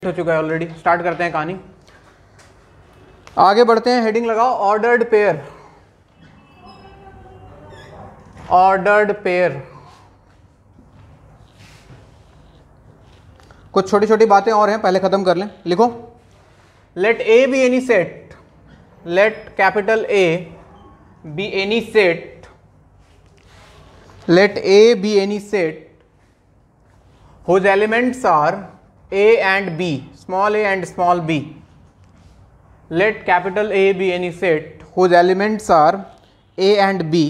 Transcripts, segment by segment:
हो चुका है ऑलरेडी। स्टार्ट करते हैं कहानी, आगे बढ़ते हैं। हेडिंग लगाओ ऑर्डर्ड पेयर। ऑर्डर्ड पेयर, कुछ छोटी छोटी बातें और हैं, पहले खत्म कर लें। लिखो let A B any set, let capital A B any set, let A B any set whose elements are a and b, small a and small b. Let capital A be any set whose elements are a and b,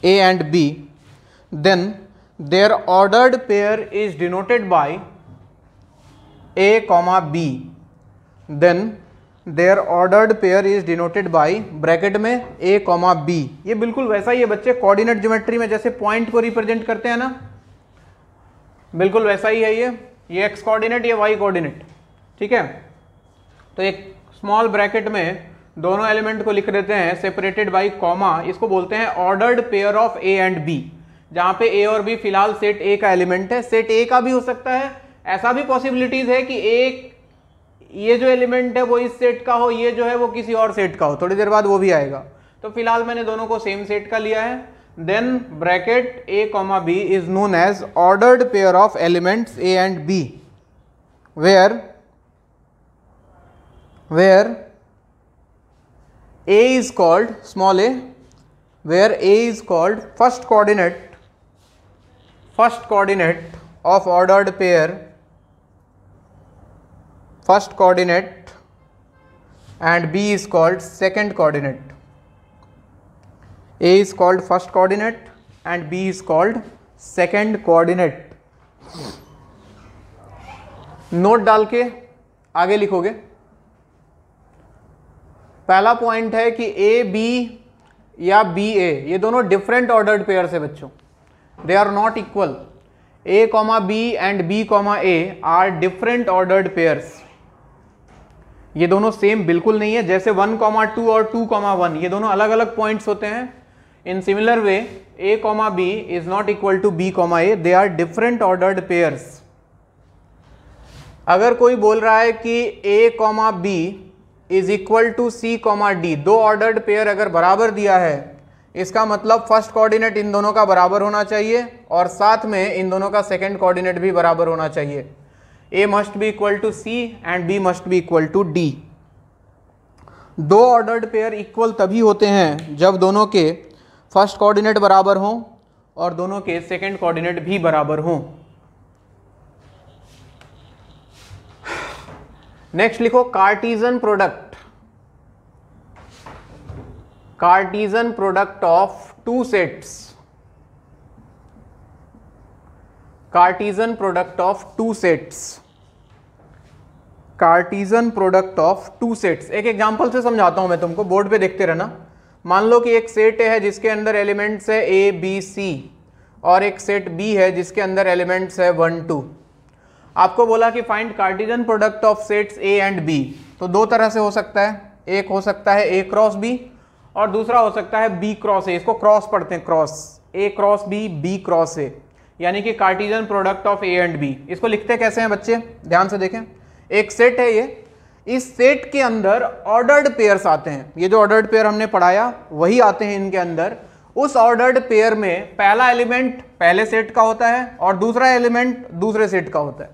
a and b, then their ordered pair is denoted by a comma b, then their ordered pair is denoted by bracket में a comma b। ये बिल्कुल वैसा ही है बच्चे, coordinate geometry में जैसे point को represent करते हैं ना, बिल्कुल वैसा ही है ये एक्स कोऑर्डिनेट, ये वाई कोऑर्डिनेट, ठीक है। तो एक स्मॉल ब्रैकेट में दोनों एलिमेंट को लिख देते हैं सेपरेटेड बाय कॉमा, इसको बोलते हैं ordered pair of A and B, जहां पे ए और बी फिलहाल सेट ए का एलिमेंट है। सेट ए का भी हो सकता है, ऐसा भी पॉसिबिलिटीज है कि एक ये जो एलिमेंट है वो इस सेट का हो, ये जो है वो किसी और सेट का हो, थोड़ी देर बाद वो भी आएगा। तो फिलहाल मैंने दोनों को सेम सेट का लिया है। Then bracket a comma b is known as ordered pair of elements a and b, where a is called small a, where a is called first coordinate of ordered pair, first coordinate, and b is called second coordinate. A is called first coordinate and B is called second coordinate. Note डाल के आगे लिखोगे। पहला point है कि A B या B A ये दोनों डिफरेंट ऑर्डर्ड पेयर्स है बच्चों, they are not equal. A comma B and B comma A are different ordered pairs, ये दोनों सेम बिल्कुल नहीं है। जैसे 1 कॉमा 2 और 2 कॉमा 1 ये दोनों अलग अलग पॉइंट्स होते हैं, in similar way a comma b is not equal to b comma a, they are different ordered pairs। अगर कोई बोल रहा है कि a comma b is equal to c comma d, दो ऑर्डर्ड पेयर अगर बराबर दिया है, इसका मतलब फर्स्ट कोऑर्डिनेट इन दोनों का बराबर होना चाहिए और साथ में इन दोनों का सेकंड कोऑर्डिनेट भी बराबर होना चाहिए। a must be equal to c and b must be equal to d। दो ऑर्डर्ड पेयर इक्वल तभी होते हैं जब दोनों के फर्स्ट कोऑर्डिनेट बराबर हों और दोनों के सेकंड कोऑर्डिनेट भी बराबर हों। नेक्स्ट लिखो Cartesian product, Cartesian product of two sets, Cartesian product of two sets, Cartesian product of two sets. एक एग्जांपल से समझाता हूं मैं तुमको, बोर्ड पे देखते रहना। मान लो कि एक सेट है जिसके अंदर एलिमेंट्स है ए बी सी और एक सेट बी है जिसके अंदर एलिमेंट्स है 1 2। आपको बोला कि find cartesian product of sets A and B. तो दो तरह से हो सकता है, एक हो सकता है ए क्रॉस बी और दूसरा हो सकता है बी क्रॉस ए। इसको क्रॉस पढ़ते हैं, cross, A cross B, B cross A, यानी कि cartesian product of A and B. इसको लिखते कैसे हैं बच्चे, ध्यान से देखें। एक सेट है ये, इस सेट के अंदर ऑर्डर्ड पेयर्स आते हैं, ये जो ऑर्डर्ड पेयर हमने पढ़ाया वही आते हैं इनके अंदर। उस ऑर्डर्ड पेयर में पहला एलिमेंट पहले सेट का होता है और दूसरा एलिमेंट दूसरे सेट का होता है।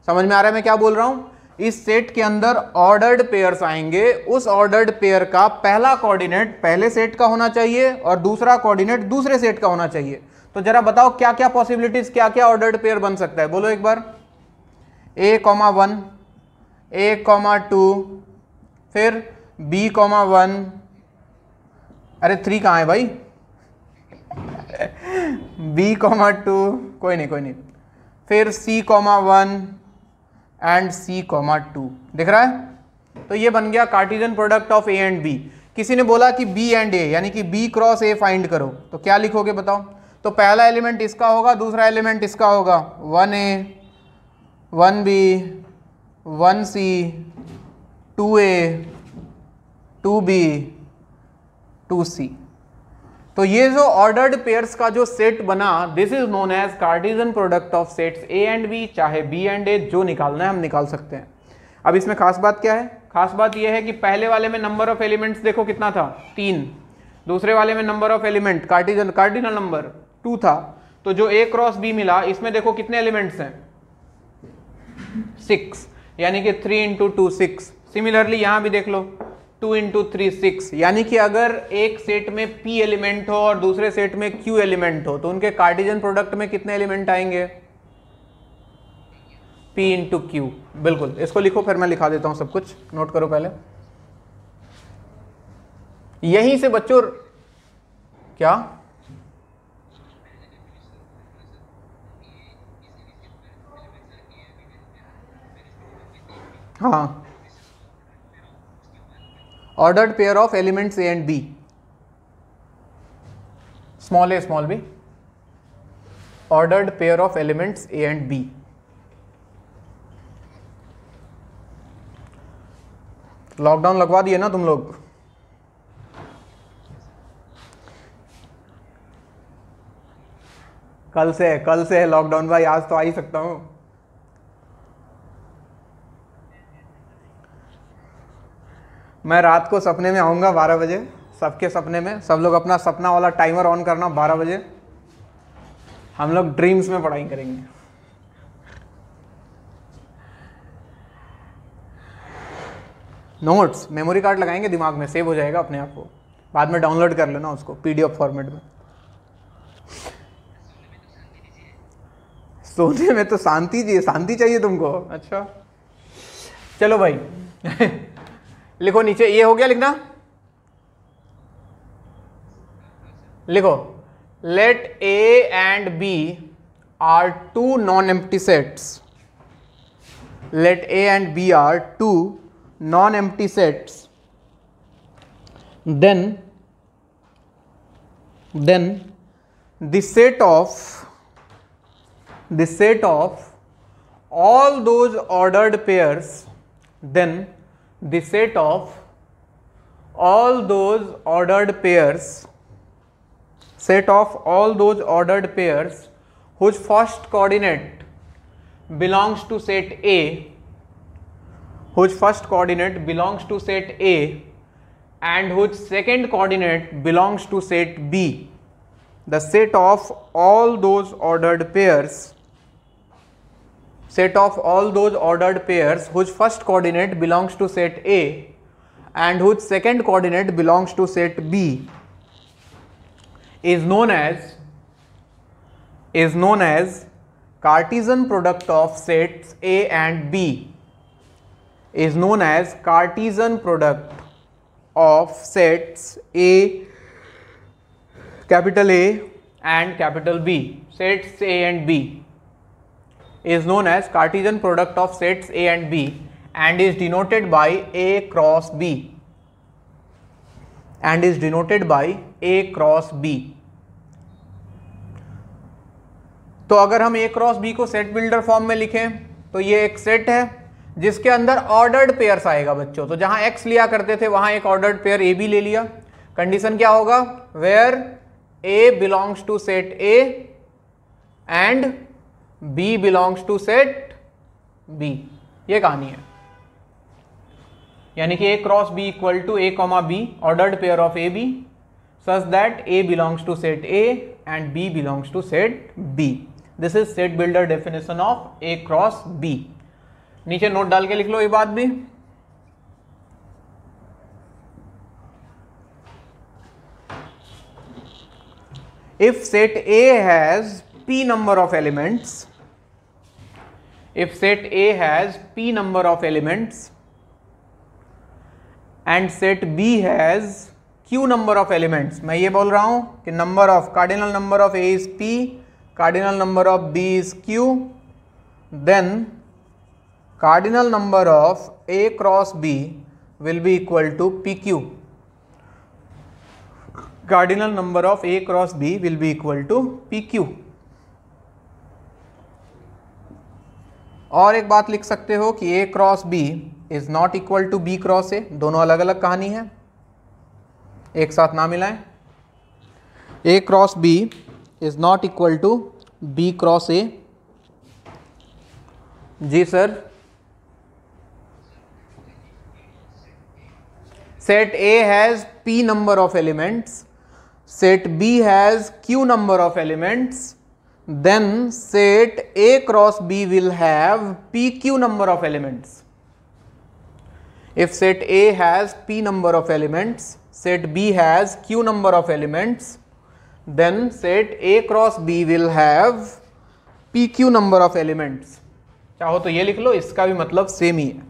समझ में आ रहा है मैं क्या बोल रहा हूं? इस सेट के अंदर ऑर्डर्ड पेयर्स आएंगे, उस ऑर्डर्ड पेयर का पहला कोऑर्डिनेट पहले सेट का होना चाहिए और दूसरा कोऑर्डिनेट दूसरे सेट का होना चाहिए। तो जरा बताओ क्या क्या पॉसिबिलिटीज, क्या क्या ऑर्डर्ड पेयर बन सकता है, बोलो एक बार। a कॉमा 1, a कॉमा 2, फिर b कॉमा 1, अरे 3 कहाँ है भाई b कॉमा 2, कोई नहीं, फिर c comma 1 and c comma 2, दिख रहा है? तो ये बन गया Cartesian product of a and b। किसी ने बोला कि b एंड a यानी कि b क्रॉस a फाइंड करो, तो क्या लिखोगे बताओ? तो पहला एलिमेंट इसका होगा, दूसरा एलिमेंट इसका होगा, 1a 1b 1c 2a 2b 2c। तो ये जो ऑर्डर्ड पेयर्स का जो सेट बना, this is known as cartesian product of sets A and B, चाहे बी एंड ए, जो निकालना है हम निकाल सकते हैं। अब इसमें खास बात क्या है? खास बात यह है कि पहले वाले में नंबर ऑफ एलिमेंट्स देखो कितना था, 3। दूसरे वाले में number of element cardinal number 2 था। तो जो ए क्रॉस बी मिला, इसमें देखो कितने एलिमेंट्स हैं, 6, यानी कि 3 इंटू 2 6। सिमिलरली यहां भी देख लो 2 इंटू 3 6, यानी कि अगर एक सेट में p एलिमेंट हो और दूसरे सेट में q एलिमेंट हो तो उनके कार्टेशियन प्रोडक्ट में कितने एलिमेंट आएंगे, p इंटू क्यू। बिल्कुल, इसको लिखो, फिर मैं लिखा देता हूं सब कुछ, नोट करो पहले। यहीं से बच्चों क्या, हाँ, ordered pair of elements A and B, small a small b, ordered pair of elements A and B। Lockdown लगवा दिए ना तुम लोग? कल से है लॉकडाउन भाई, आज तो आ ही सकता हूं। मैं रात को सपने में आऊँगा 12 बजे, सबके सपने में। सब लोग अपना सपना वाला टाइमर ऑन करना, 12 बजे हम लोग ड्रीम्स में पढ़ाई करेंगे। नोट्स मेमोरी कार्ड लगाएंगे, दिमाग में सेव हो जाएगा अपने आप को, बाद में डाउनलोड कर लेना उसको पीडीएफ फॉर्मेट में। सोने में तो शांति चाहिए, शांति चाहिए तुमको? अच्छा चलो भाई लिखो नीचे, ये हो गया लिखना, लिखो let A and B are 2 non empty sets, let A and B are 2 non empty sets, then the set of all those ordered pairs, then the set of all those ordered pairs, set of all those ordered pairs whose first coordinate belongs to set A, whose first coordinate belongs to set A and whose second coordinate belongs to set B, the set of all those ordered pairs, set of all those ordered pairs whose first coordinate belongs to set A and whose second coordinate belongs to set B is known as Cartesian product of sets A and B, is known as Cartesian product of sets A, capital A and capital B, sets A and B is known as Cartesian product of sets A and B and is denoted by A cross B, and is denoted by A cross B। तो अगर हम A cross B को set builder form में लिखें तो ये एक set है जिसके अंदर ऑर्डर्ड पेयर्स आएगा बच्चों। तो जहां X लिया करते थे वहां एक ऑर्डर्ड पेयर A भी ले लिया। कंडीशन क्या होगा, where A belongs to set A and B belongs to set B, ये कहानी है। यानी कि A cross B equal to A comma B, ordered pair of A B such that A belongs to set A and B belongs to set B। This is set builder definition of A cross B। नीचे note डाल के लिख लो ये बात भी। If set A has P number of elements, if set A has P number of elements and set B has Q number of elements, मैं ये बोल रहा हूं कि number of cardinal number of A is P, cardinal number of B is Q, then cardinal number of A cross B will be equal to PQ. Cardinal number of A cross B will be equal to PQ। और एक बात लिख सकते हो कि A cross B is not equal to B cross A, दोनों अलग अलग कहानी है, एक साथ ना मिलाएं। A cross B is not equal to B cross A। जी sir, set A has P number of elements, set B has Q number of elements, then set A cross B will have PQ number of elements. If set A has P number of elements, set B has Q number of elements, then set A cross B will have PQ number of elements. चाहो तो ये लिख लो, इसका भी मतलब same ही है।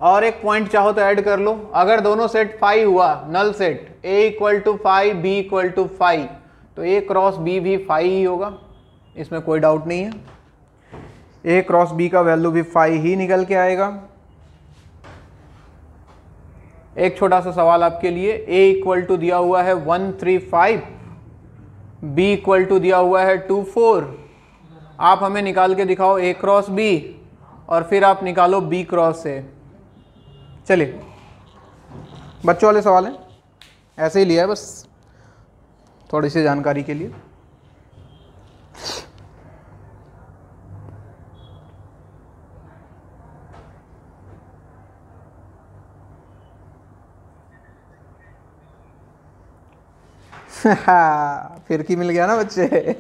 और एक पॉइंट चाहो तो ऐड कर लो, अगर दोनों सेट फाई हुआ, null set A equal to phi, B equal to phi, तो A क्रॉस B भी फाई ही होगा, इसमें कोई डाउट नहीं है। A क्रॉस B का वैल्यू भी फाई ही निकल के आएगा। एक छोटा सा सवाल आपके लिए, A इक्वल टू दिया हुआ है 135, B इक्वल टू दिया हुआ है 24। आप हमें निकाल के दिखाओ A क्रॉस B और फिर आप निकालो B क्रॉस A। चलिए, बच्चों वाले सवाल हैं, ऐसे ही लिया है बस थोड़ी सी जानकारी के लिए। फिर की मिल गया ना बच्चे।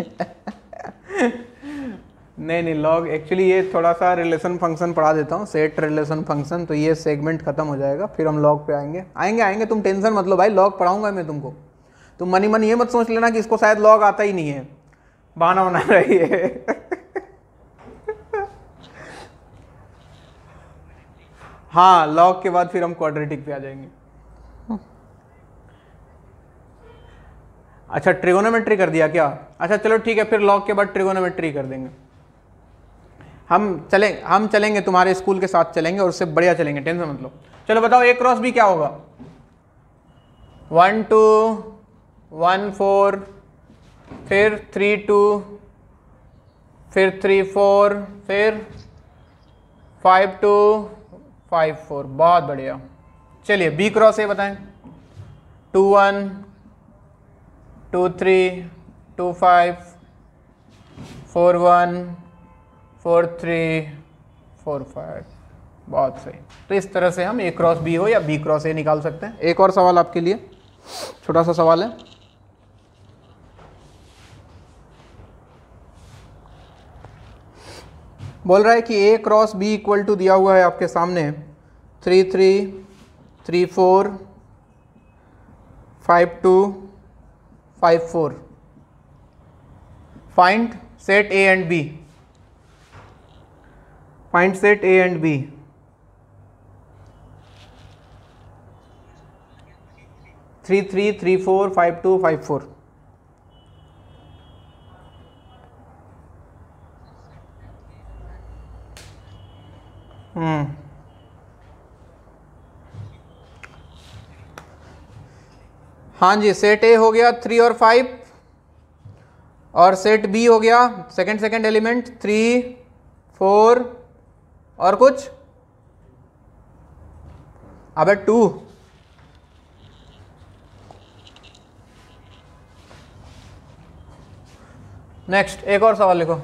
नहीं, लॉग एक्चुअली ये थोड़ा सा रिलेशन फंक्शन पढ़ा देता हूँ, सेट रिलेशन फंक्शन, तो ये सेगमेंट खत्म हो जाएगा, फिर हम लॉग पे आएंगे। तुम टेंशन मत लो भाई, लॉग पढ़ाऊंगा मैं तुमको। तुम मन ये मत सोच लेना कि इसको शायद लॉग आता ही नहीं है, बहाना बना रही है। हाँ, लॉग के बाद फिर हम क्वाड्रेटिक पे आ जाएंगे। अच्छा, ट्रिगोनोमेट्री कर दिया क्या? अच्छा चलो ठीक है, फिर लॉग के बाद ट्रिगोनोमेट्री कर देंगे। हम चलेंगे तुम्हारे स्कूल के साथ चलेंगे और उससे बढ़िया चलेंगे, टेंशन मत लो। चलो बताओ A क्रॉस B क्या होगा? 1 2 1 4, फिर 3 2, फिर 3 4, फिर 5 2 5 4। बहुत बढ़िया। चलिए B क्रॉस A बताएं। 2 1 2 3 2 5 4 1 4 3 4 5। बहुत सही। तो इस तरह से हम A क्रॉस B हो या B क्रॉस A निकाल सकते हैं। एक और सवाल आपके लिए, छोटा सा सवाल है। बोल रहा है कि A cross B equal to दिया हुआ है आपके सामने 3 3 3 4 5 2 5 4। Find set A and B। Find set A and B. Three 3 3 4 5 2 5 4। हाँ जी, सेट A हो गया 3 और 5, और सेट B हो गया सेकंड एलिमेंट 3 4 और कुछ, अबे 2। नेक्स्ट एक और सवाल लिखो।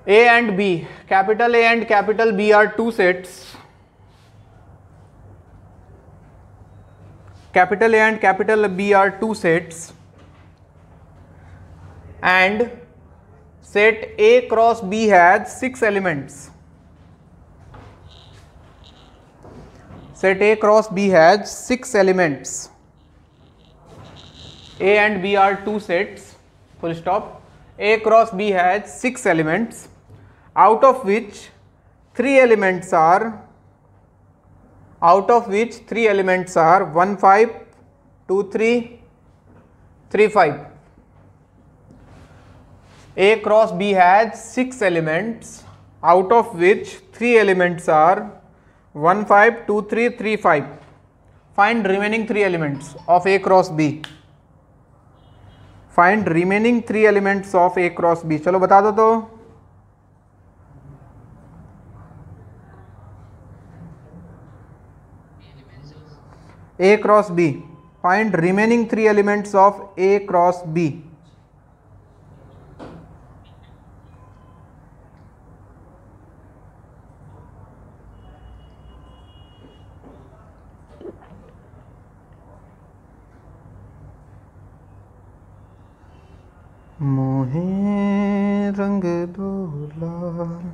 A and B, capital A and capital B are two sets. Capital A and capital B are two sets, and set A cross B has 6 elements. Set A cross B has 6 elements. A and B are two sets, full stop. A cross B has 6 elements, out of which 3 elements are 1 5 2 3 3 5. A cross B has 6 elements, out of which 3 elements are 1 5 2 3 3 5. Find remaining 3 elements of A cross B. Find remaining 3 elements of A cross B. चलो बता दो तो। A cross B, find remaining 3 elements of A cross B। मोहे रंग दो लाल।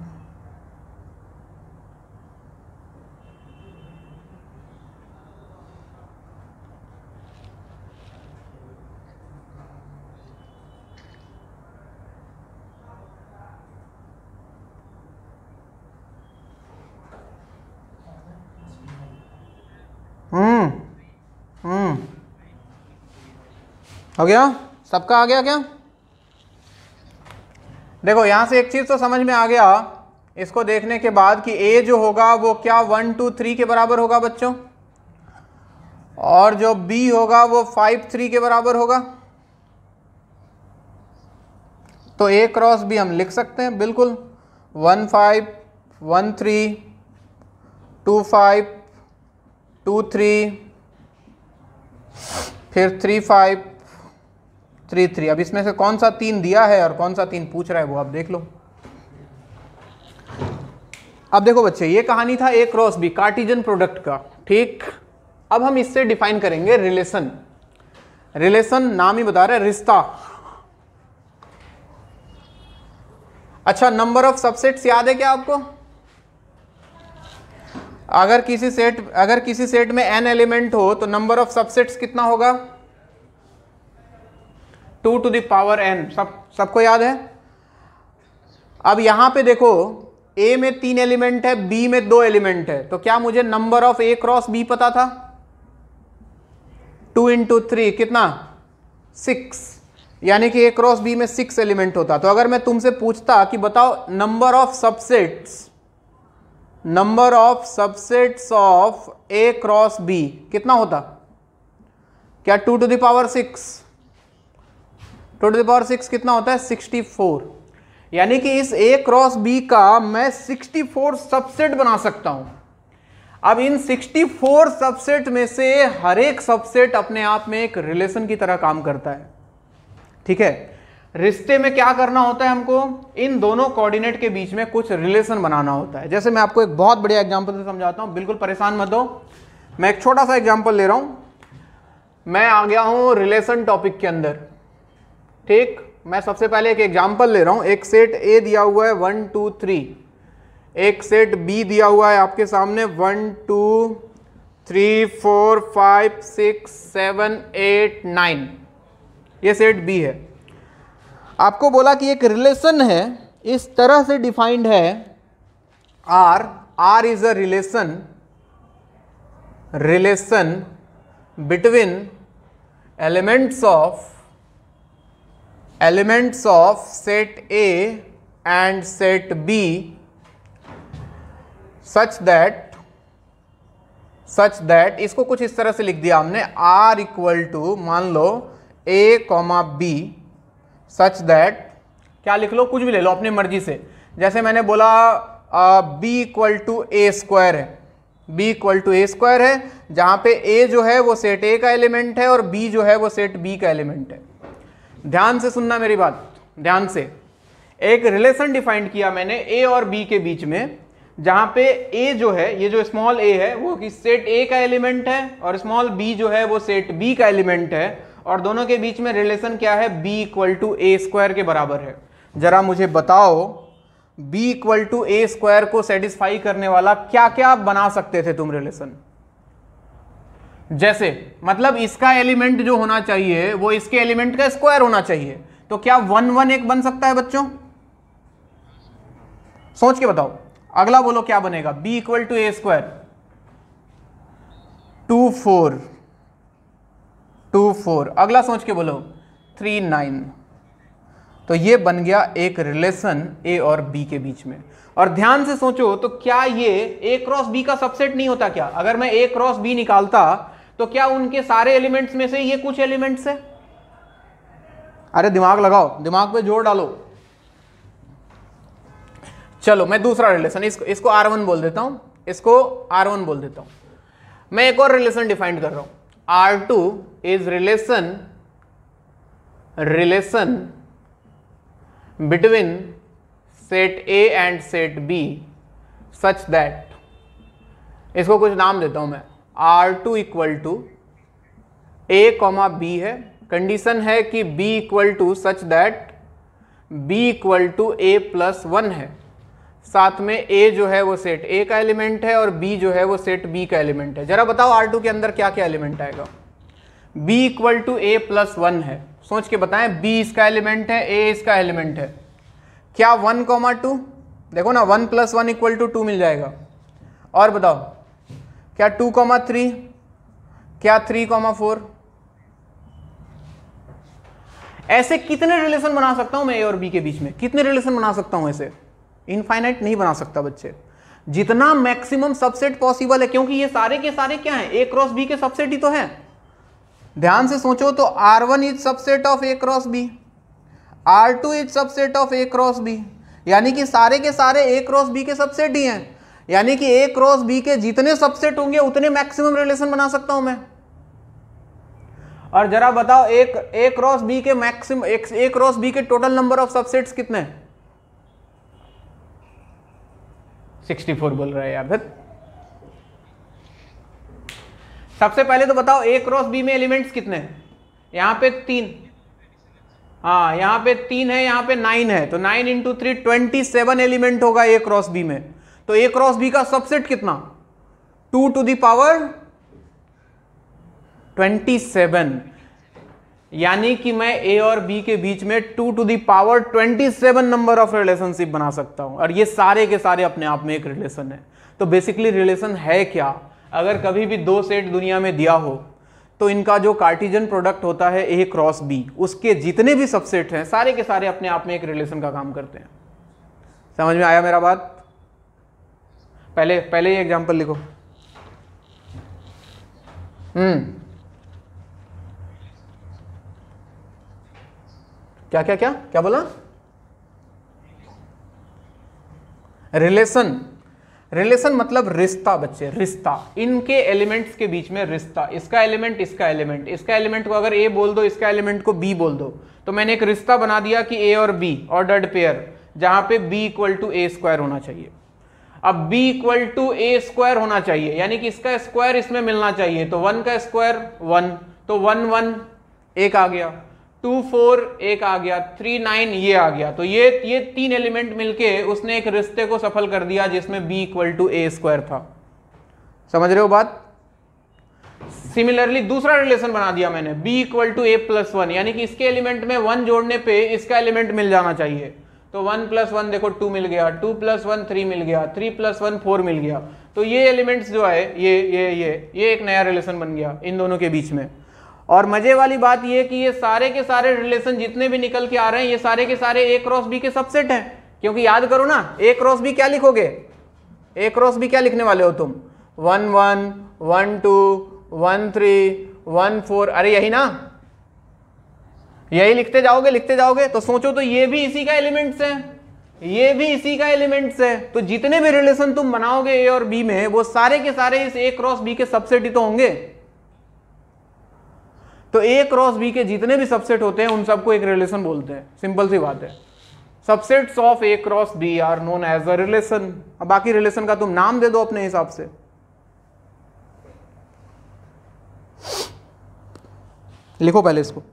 हो गया, सबका आ गया क्या? देखो यहां से एक चीज तो समझ में आ गया इसको देखने के बाद कि A जो होगा वो क्या 1 2 3 के बराबर होगा बच्चों, और जो B होगा वो 5 3 के बराबर होगा। तो A क्रॉस B हम लिख सकते हैं बिल्कुल 1 5 1 3 2 5 2 3 फिर 3 5 3 3। अब इसमें से कौन सा 3 दिया है और कौन सा 3 पूछ रहा है वो आप देख लो। अब देखो बच्चे, ये कहानी था A cross B Cartesian product का, ठीक। अब हम इससे डिफाइन करेंगे रिलेशन। रिलेशन नाम ही बता रहा है, रिश्ता। अच्छा, नंबर ऑफ सबसेट्स याद है क्या आपको? अगर किसी सेट में n एलिमेंट हो तो नंबर ऑफ सबसेट्स कितना होगा? 2 to the power n। सबको याद है? अब यहां पे देखो A में 3 एलिमेंट है, B में 2 एलिमेंट है, तो क्या मुझे number of A cross B पता था? 2 into 3 कितना? 6, यानी कि A क्रॉस B में 6 एलिमेंट होता। तो अगर मैं तुमसे पूछता कि बताओ number of subsets of A cross B कितना होता? क्या 2 to the power 6? 2 to the power 6 कितना होता है? 64। यानी कि इस A क्रॉस B का मैं 64 सबसेट बना सकता हूं। अब इन 64 सबसेट में से हर एक सबसेट अपने आप में एक रिलेशन की तरह काम करता है, ठीक है। रिश्ते में क्या करना होता है हमको? इन दोनों कोऑर्डिनेट के बीच में कुछ रिलेशन बनाना होता है। जैसे मैं आपको एक बहुत बढ़िया एग्जांपल से समझाता हूं, बिल्कुल परेशान मत हो। मैं एक छोटा सा एग्जांपल ले रहा हूं। मैं आ गया हूं रिलेशन टॉपिक के अंदर, ठीक। मैं सबसे पहले एक एग्जांपल ले रहा हूं। एक सेट A दिया हुआ है 1 2 3, एक सेट B दिया हुआ है आपके सामने 1 2 3 4 5 6 7 8 9। ये सेट B है। आपको बोला कि एक रिलेशन है, इस तरह से डिफाइंड है R is a relation between elements of set A and set B such that इसको कुछ इस तरह से लिख दिया हमने, R इक्वल टू मान लो A comma B such that, क्या लिख लो, कुछ भी ले लो अपनी मर्जी से। जैसे मैंने बोला B equal to A square है, B equal to A square है, जहां पे A जो है वो सेट A का एलिमेंट है और B जो है वो सेट B का एलिमेंट है। ध्यान से सुनना मेरी बात, ध्यान से। एक रिलेशन डिफाइंड किया मैंने A और B के बीच में, जहां पे A जो है, ये जो स्मॉल a है वो कि सेट A का एलिमेंट है और स्मॉल b जो है वो सेट B का एलिमेंट है, और दोनों के बीच में रिलेशन क्या है? B equal to A square के बराबर है। जरा मुझे बताओ B equal to A square को सेटिस्फाई करने वाला क्या क्या बना सकते थे तुम रिलेशन? जैसे मतलब इसका एलिमेंट जो होना चाहिए वो इसके एलिमेंट का स्क्वायर होना चाहिए। तो क्या 1 1 एक बन सकता है बच्चों? सोच के बताओ। अगला बोलो क्या बनेगा? B equal to A square 2 4। अगला सोच के बोलो 3 9। तो ये बन गया एक रिलेशन A और B के बीच में। और ध्यान से सोचो, तो क्या ये A क्रॉस B का सबसेट नहीं होता क्या? अगर मैं A क्रॉस B निकालता तो क्या उनके सारे एलिमेंट्स में से ये कुछ एलिमेंट्स है? अरे दिमाग लगाओ, दिमाग पे जोर डालो। चलो मैं दूसरा रिलेशन, इसको R1 बोल देता हूं, इसको R1 बोल देता हूं। मैं एक और रिलेशन डिफाइन कर रहा हूं, R2 is relation between set A and set B such that, इसको कुछ नाम देता हूं मैं, R2 equal to A comma B है, कंडीशन है कि B equal to such that B equal to A plus 1 है, साथ में A जो है वो सेट A का एलिमेंट है और B जो है वो सेट B का एलिमेंट है। जरा बताओ R2 के अंदर क्या क्या एलिमेंट आएगा। B equal to A plus 1 है, सोच के बताएं, B इसका एलिमेंट है, A इसका एलिमेंट है, क्या 1 कॉमा 2, देखो ना 1 प्लस 1 इक्वल टू 2 मिल जाएगा। और बताओ क्या 2 कॉमा 3, क्या 3 कॉमा 4। ऐसे कितने रिलेशन बना सकता हूं मैं A और B के बीच में, कितने रिलेशन बना सकता हूं ऐसे, इनफाइनाइट नहीं बना सकता बच्चे, जितना मैक्सिमम सबसेट पॉसिबल है, क्योंकि ये सारे के सारे क्या हैं, A क्रॉस B के सबसेट ही तो हैं। ध्यान से सोचो तो R1 is subset of A cross B, R2 is subset of A cross B, यानी कि सारे के सारे A क्रॉस B के सबसेट ही हैं, यानी कि A क्रॉस B के जितने सबसेट होंगे उतने मैक्सिमम रिलेशन बना सकता हूं मैं। और जरा बताओ एक A क्रॉस B के मैक्सिमम, A क्रॉस B के टोटल नंबर ऑफ सबसेट्स कितने हैं? 64 बोल रहे हैं यार। सबसे पहले तो बताओ A क्रॉस B में एलिमेंट्स कितने हैं? यहां पे 3, हाँ यहां पे 3 है, यहां पे 9 है, तो 9 इंटू 3 27 एलिमेंट होगा A क्रॉस B में। तो A क्रॉस B का सबसेट कितना, 2 टू द पावर 27, यानी कि मैं A और B के बीच में 2 to the power 27 number of relationship बना सकता हूं, और ये सारे के सारे अपने आप में एक रिलेशन है। तो बेसिकली रिलेशन है क्या, अगर कभी भी दो सेट दुनिया में दिया हो तो इनका जो कार्टिजन प्रोडक्ट होता है A क्रॉस B, उसके जितने भी सबसेट हैं सारे के सारे अपने आप में एक रिलेशन का काम करते हैं। समझ में आया मेरा बात? पहले ये एग्जांपल लिखो। क्या क्या क्या क्या बोला? रिलेशन मतलब रिश्ता बच्चे, रिश्ता, इनके एलिमेंट्स के बीच में रिश्ता, इसका एलिमेंट इसका एलिमेंट, इसका एलिमेंट को अगर A बोल दो, इसका एलिमेंट को B बोल दो, तो मैंने एक रिश्ता बना दिया कि A और B ऑर्डर्ड पेयर, जहां पे B equal to A square होना चाहिए। अब B equal to A square होना चाहिए, यानी कि इसका स्क्वायर इसमें मिलना चाहिए, तो 1 का स्क्वायर 1, तो 1 1 एक आ गया, 2 4 एक आ गया, 3 9 ये आ गया। तो ये 3 एलिमेंट मिलके उसने एक रिश्ते को सफल कर दिया जिसमें B equal to A square था। समझ रहे हो बात? सिमिलरली दूसरा रिलेशन बना दिया मैंने, B equal to A plus 1, यानी कि इसके एलिमेंट में 1 जोड़ने पे इसका एलिमेंट मिल जाना चाहिए। तो 1 प्लस 1 देखो 2 मिल गया, 2 प्लस 1 3 मिल गया, 3 प्लस 1 4 मिल गया। तो ये एलिमेंट्स जो है ये एक नया रिलेशन बन गया इन दोनों के बीच में। और मजे वाली बात ये कि ये सारे के सारे रिलेशन जितने भी निकल के आ रहे हैं ये सारे के सारे A क्रॉस B के सबसेट हैं, क्योंकि याद करो ना A क्रॉस B क्या लिखोगे, A क्रॉस B क्या लिखने वाले हो तुम, 1 1 1 2 1 3 1 4, अरे यही ना, यही लिखते जाओगे। तो सोचो तो ये भी इसी का एलिमेंट्स है, ये भी इसी का एलिमेंट्स है, तो जितने भी रिलेशन तुम बनाओगे A और B में वो सारे के सारे इस A क्रॉस B के सबसेट ही तो होंगे। तो A क्रॉस B के जितने भी सबसेट होते हैं उन सबको एक रिलेशन बोलते हैं, सिंपल सी बात है। Subsets of A cross B are known as a relation. अब बाकी रिलेशन का तुम नाम दे दो अपने हिसाब से। लिखो पहले इसको,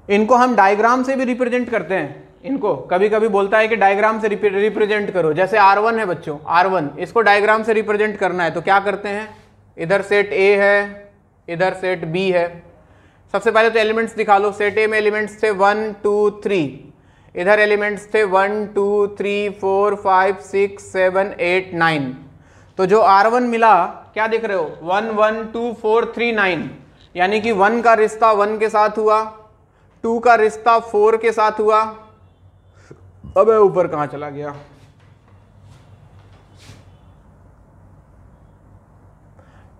इनको हम डायग्राम से भी रिप्रेजेंट करते हैं। इनको कभी कभी बोलता है कि डायग्राम से रिप्रेजेंट करो, जैसे R1 है बच्चों, R1 इसको डायग्राम से रिप्रेजेंट करना है तो क्या करते हैं, इधर सेट A है, इधर सेट B है। सबसे पहले तो एलिमेंट्स दिखा लो, सेट A में एलिमेंट्स थे 1 2 3, इधर एलिमेंट्स थे 1 2 3 4 5 6 7 8 9। तो जो R1 मिला क्या देख रहे हो, 1 1 2 4 3 9, यानी कि 1 का रिश्ता 1 के साथ हुआ, 2 का रिश्ता 4 के साथ हुआ। अबे ऊपर कहां चला गया,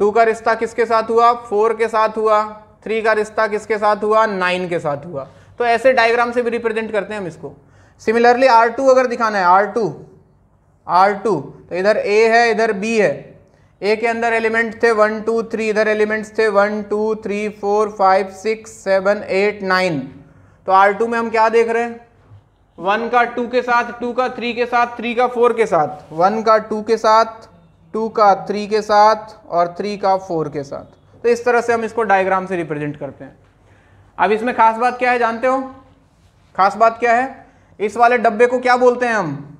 2 का रिश्ता किसके साथ हुआ, 4 के साथ हुआ, 3 का रिश्ता किसके साथ हुआ, 9 के साथ हुआ। तो ऐसे डायग्राम से भी रिप्रेजेंट करते हैं हम इसको। सिमिलरली R2 अगर दिखाना है, R2 R2, तो इधर A है इधर B है। A के अंदर एलिमेंट थे 1 2 3, इधर एलिमेंट्स थे 1 2 3 4 5 6 7 8 9। तो R2 में हम क्या देख रहे हैं, 1 का 2 के साथ, 2 का 3 के साथ, 3 का 4 के साथ, 1 का 2 के साथ, 2 का 3 के साथ और 3 का 4 के साथ। तो इस तरह से हम इसको डायग्राम से रिप्रेजेंट करते हैं। अब इसमें खास बात क्या है जानते हो, खास बात क्या है, इस वाले डब्बे को क्या बोलते हैं हम,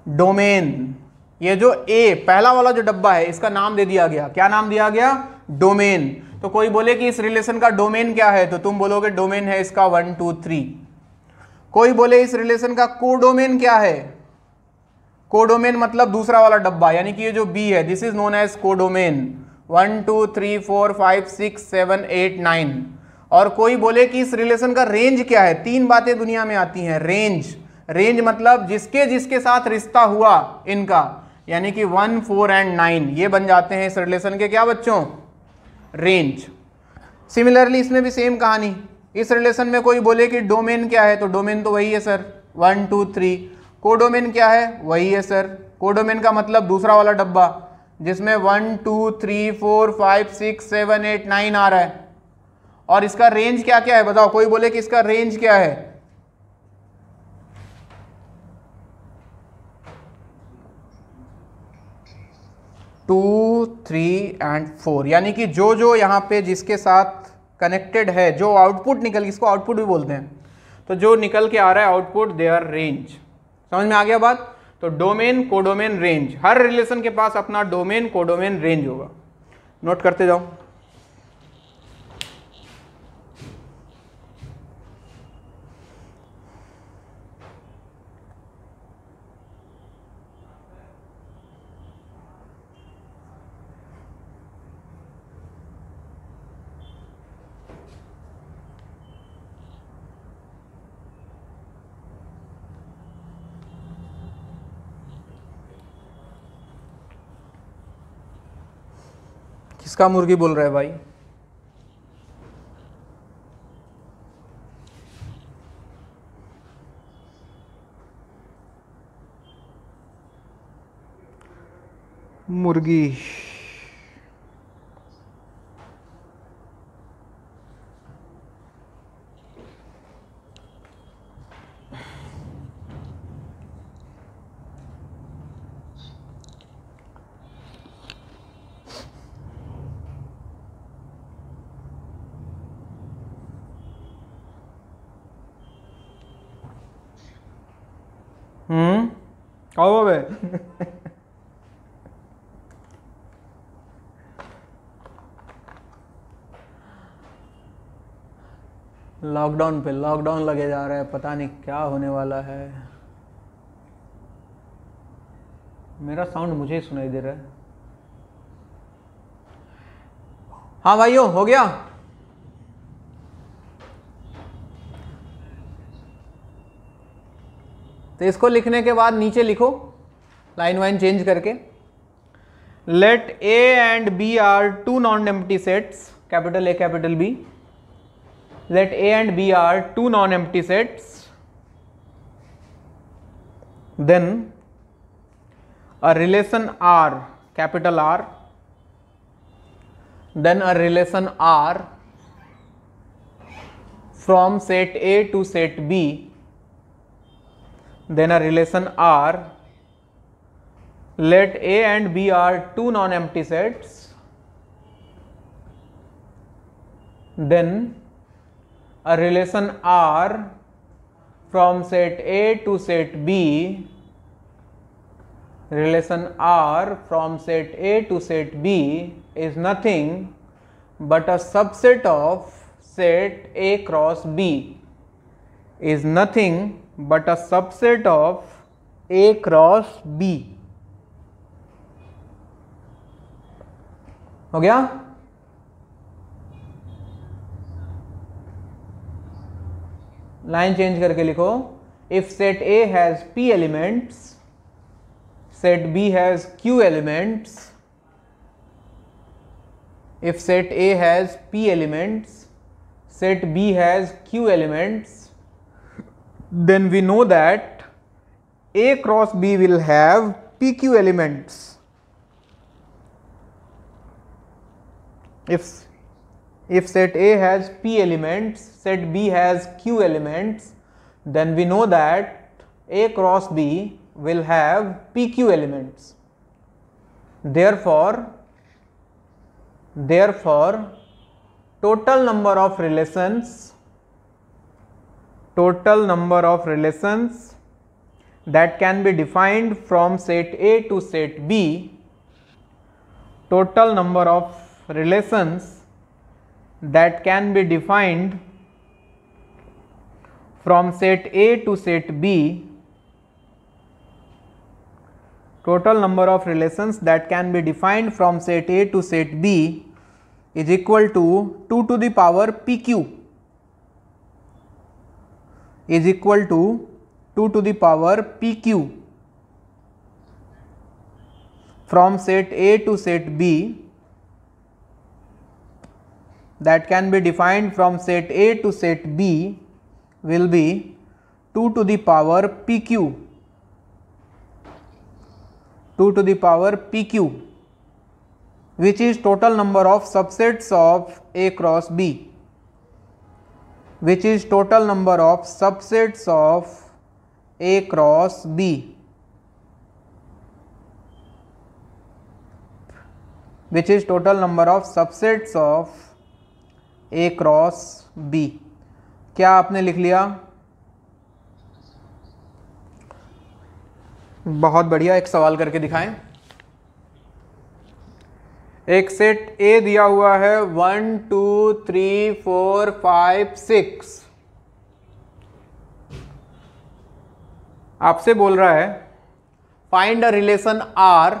डोमेन। ये जो ए पहला वाला जो डब्बा है इसका नाम दे दिया गया, क्या नाम दिया गया, डोमेन। तो कोई बोले कि इस रिलेशन का डोमेन क्या है, तो तुम बोलोगे डोमेन है इसका 1 2 3। कोई बोले इस रिलेशन का कोडोमेन क्या है, कोडोमेन मतलब दूसरा वाला डब्बा, यानी कि ये जो बी है, this is known as codomain, 1 2 3 4 5 6 7 8 9। और कोई बोले कि इस रिलेशन का रेंज क्या है, तीन बातें दुनिया में आती हैं, रेंज, रेंज मतलब जिसके जिसके साथ रिश्ता हुआ इनका, यानी कि 1 4 एंड 9 ये बन जाते हैं इस रिलेशन के क्या बच्चों, रेंज। सिमिलरली इसमें भी सेम कहानी, इस रिलेशन में कोई बोले कि डोमेन क्या है, तो डोमेन तो वही है सर 1 2 3। कोडोमेन क्या है, वही है सर, कोडोमेन का मतलब दूसरा वाला डब्बा जिसमें 1 2 3 4 5 6 7 8 9 आ रहा है। और इसका रेंज क्या क्या है बताओ, कोई बोले कि इसका रेंज क्या है, 2 3 एंड 4, यानी कि जो जो यहाँ पे जिसके साथ कनेक्टेड है, जो आउटपुट निकल, इसको आउटपुट भी बोलते हैं, तो जो निकल के आ रहा है आउटपुट, दे आर रेंज। समझ में आ गया बात। तो डोमेन, कोडोमेन, रेंज, हर रिलेशन के पास अपना डोमेन, कोडोमेन, रेंज होगा, नोट करते जाओ। किसका मुर्गी बोल रहा है भाई, मुर्गी। आओ बे लॉकडाउन पे लॉकडाउन लगे जा रहा है, पता नहीं क्या होने वाला है। मेरा साउंड मुझे ही सुनाई दे रहा है। हाँ भाइयों, हो गया। तो इसको लिखने के बाद नीचे लिखो लाइन वाइन चेंज करके, let A and B are two non empty sets, capital A capital B, let A and B are two non-empty sets, then a relation R, capital R, then a relation R from set A to set B, then a relation R, let A and B are two non-empty sets, then a relation R from set A to set B, relation R from set A to set B is nothing but a subset of set A cross B, is nothing but a subset of A cross B। हो गया। Line change करके लिखो, if set A has P elements, set B has Q elements, if set A has P elements, set B has Q elements, then we know that A cross B will have PQ elements. If set A has P elements, set B has Q elements, then we know that A cross B will have PQ elements. Therefore, total number of relations that can be defined from set A to set B, total number of relations that can be defined from set A to set B, total number of relations that can be defined from set A to set B is equal to 2 to the power PQ, is equal to 2 to the power PQ from set A to set B, that can be defined from set A to set B will be 2 to the power PQ, 2 to the power PQ, which is total number of subsets of A cross B, which is total number of subsets of A cross B, which is total number of subsets of A cross B. क्या आपने लिख लिया? बहुत बढ़िया. एक सवाल करके दिखाएं. एक सेट A दिया हुआ है 1 2 3 4 5 6. आपसे बोल रहा है फाइंड अ रिलेशन R,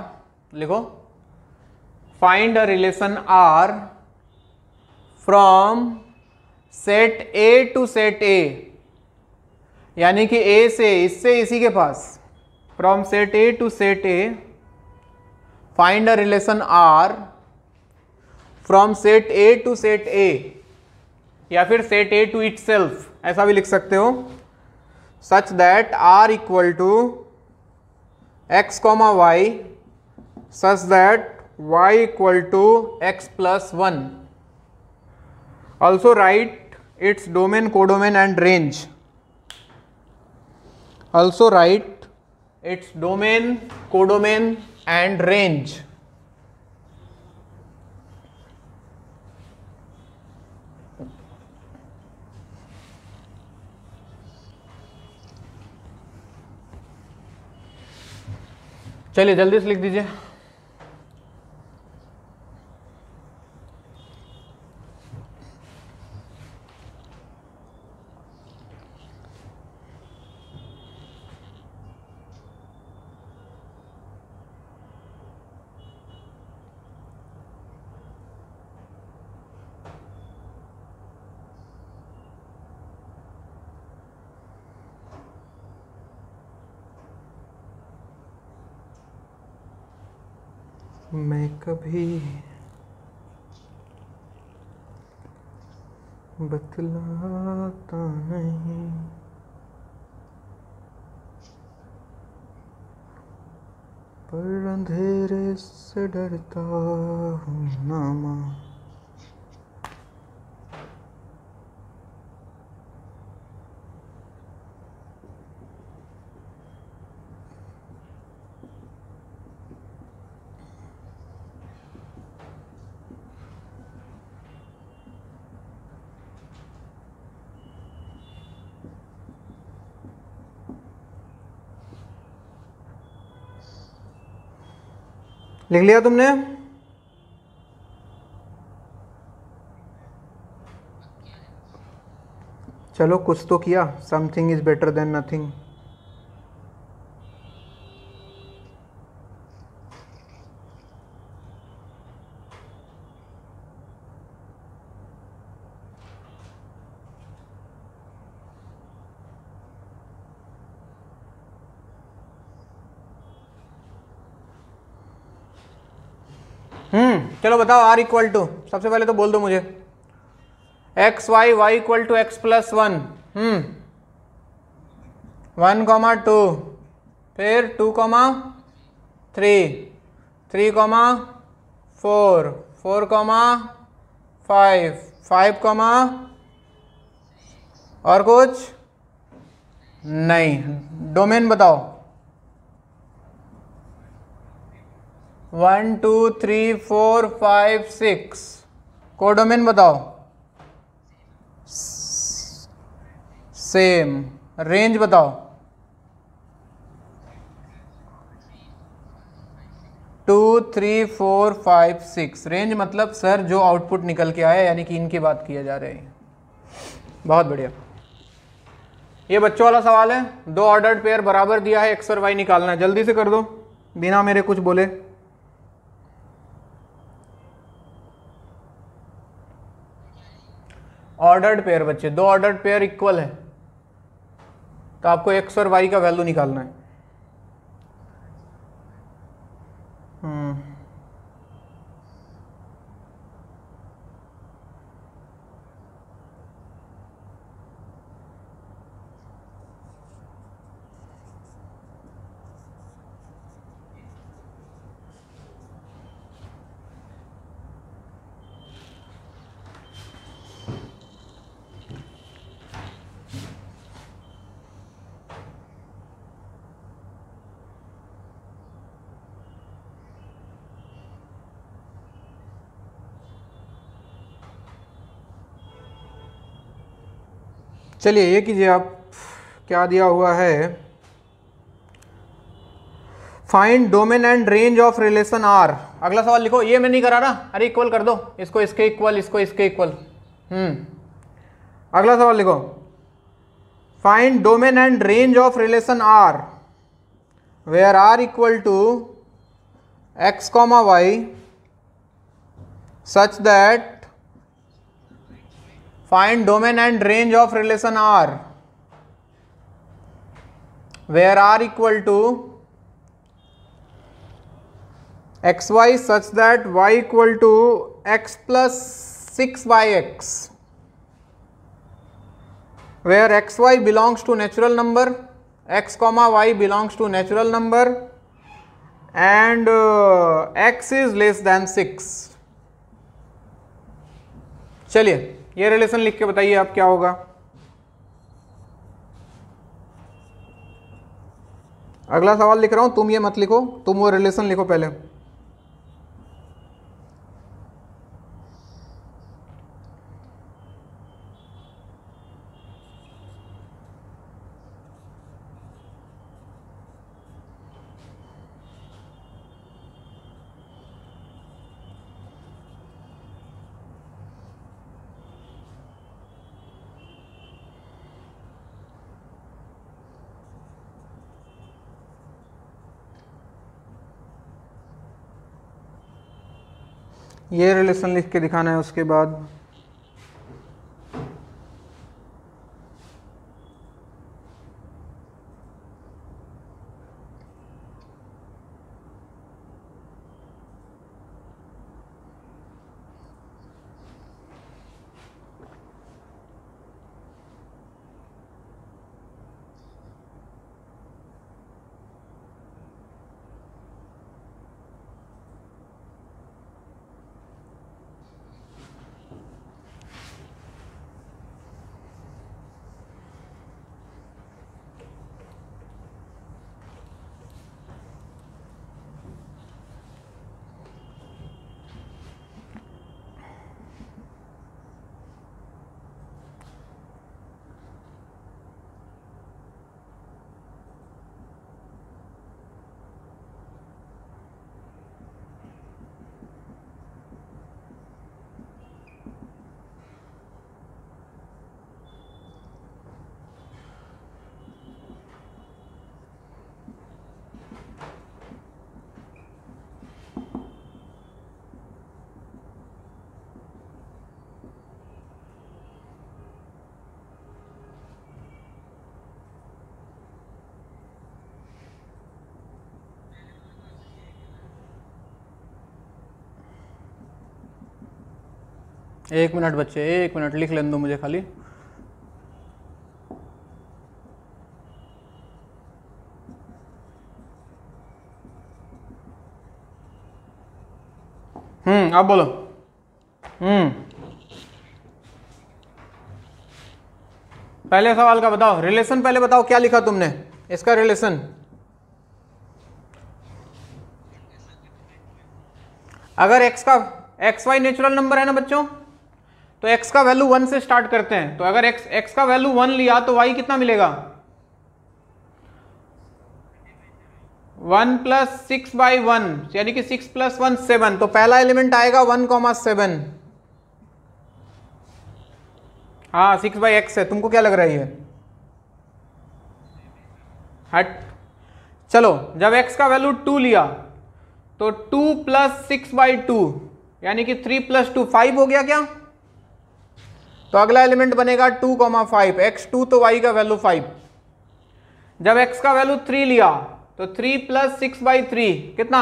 लिखो find a relation R from set A to set A, यानी कि A से इससे इसी के पास, from set A to set A, find a relation R from set A to set A, या फिर सेट A टू इटसेल्फ, ऐसा भी लिख सकते हो, such that R equal to x comma y, such that y equal to x plus 1. Also write its domain, codomain and range. Also write its domain, codomain and range. चलिए जल्दी से लिख दीजिए. मैं कभी बतलाता नहीं, पर अंधेरे से डरता हूँ ना माँ. लिख लिया तुमने? चलो कुछ तो किया. Something is better than nothing. चलो बताओ R इक्वल टू, सबसे पहले तो बोल दो मुझे, x y y equal to x plus 1, 1 comma 2 फिर 2,3, 3,4, 4,5, 5, और कुछ नहीं। डोमेन बताओ। 1 2 3 4 5 6। कोडोमेन बताओ। सेम। रेंज बताओ। 2 3 4 5 6। रेंज मतलब सर जो आउटपुट निकल के आया, यानी कि इनकी बात किया जा रही है। बहुत बढ़िया। ये बच्चों वाला सवाल है। दो ऑर्डर्ड पेयर बराबर दिया है, एक्स और वाई निकालना है। जल्दी से कर दो बिना मेरे कुछ बोले। ऑर्डर्ड पेयर बच्चे, दो ऑर्डर्ड पेयर इक्वल है तो आपको एक्स और वाई का वैल्यू निकालना है। चलिए ये कीजिए आप, क्या दिया हुआ है, find domain and range of relation R. अगला सवाल लिखो। ये मैं नहीं करा रहा, अरे इक्वल कर दो, इसको इसके इक्वल, इसको इसके इक्वल। अगला सवाल लिखो। Find domain and range of relation R where R equal to x comma y such that, find domain and range of relation R where R equal to xy such that y equal to x plus 6yx, where xy belongs to natural number, x comma y belongs to natural number, and x is less than 6। चलिए ये relation लिख के बताइए आप क्या होगा। अगला सवाल लिख रहा हूं, तुम ये मत लिखो, तुम वो रिलेशन लिखो पहले। ये रिलेशन लिख के दिखाना है। उसके बाद एक मिनट बच्चे, एक मिनट लिख लेने दो मुझे खाली। अब बोलो। पहले सवाल का बताओ, रिलेशन पहले बताओ, क्या लिखा तुमने इसका रिलेशन? अगर एक्स वाई नेचुरल नंबर है ना बच्चों, तो x का वैल्यू 1 से स्टार्ट करते हैं। तो अगर x का वैल्यू 1 लिया तो y कितना मिलेगा? 1 प्लस 6/1 यानी कि 6 प्लस 1 7। तो पहला एलिमेंट आएगा 1,7। हाँ 6/x है। तुमको क्या लग रहा है ये? हट। चलो जब x का वैल्यू 2 लिया तो 2 प्लस 6/2 यानी कि 3 प्लस 2 5 हो गया क्या? तो अगला एलिमेंट बनेगा 2,5। x2 तो y का वैल्यू 5। जब x का वैल्यू 3 लिया तो 3 प्लस 6/3 कितना?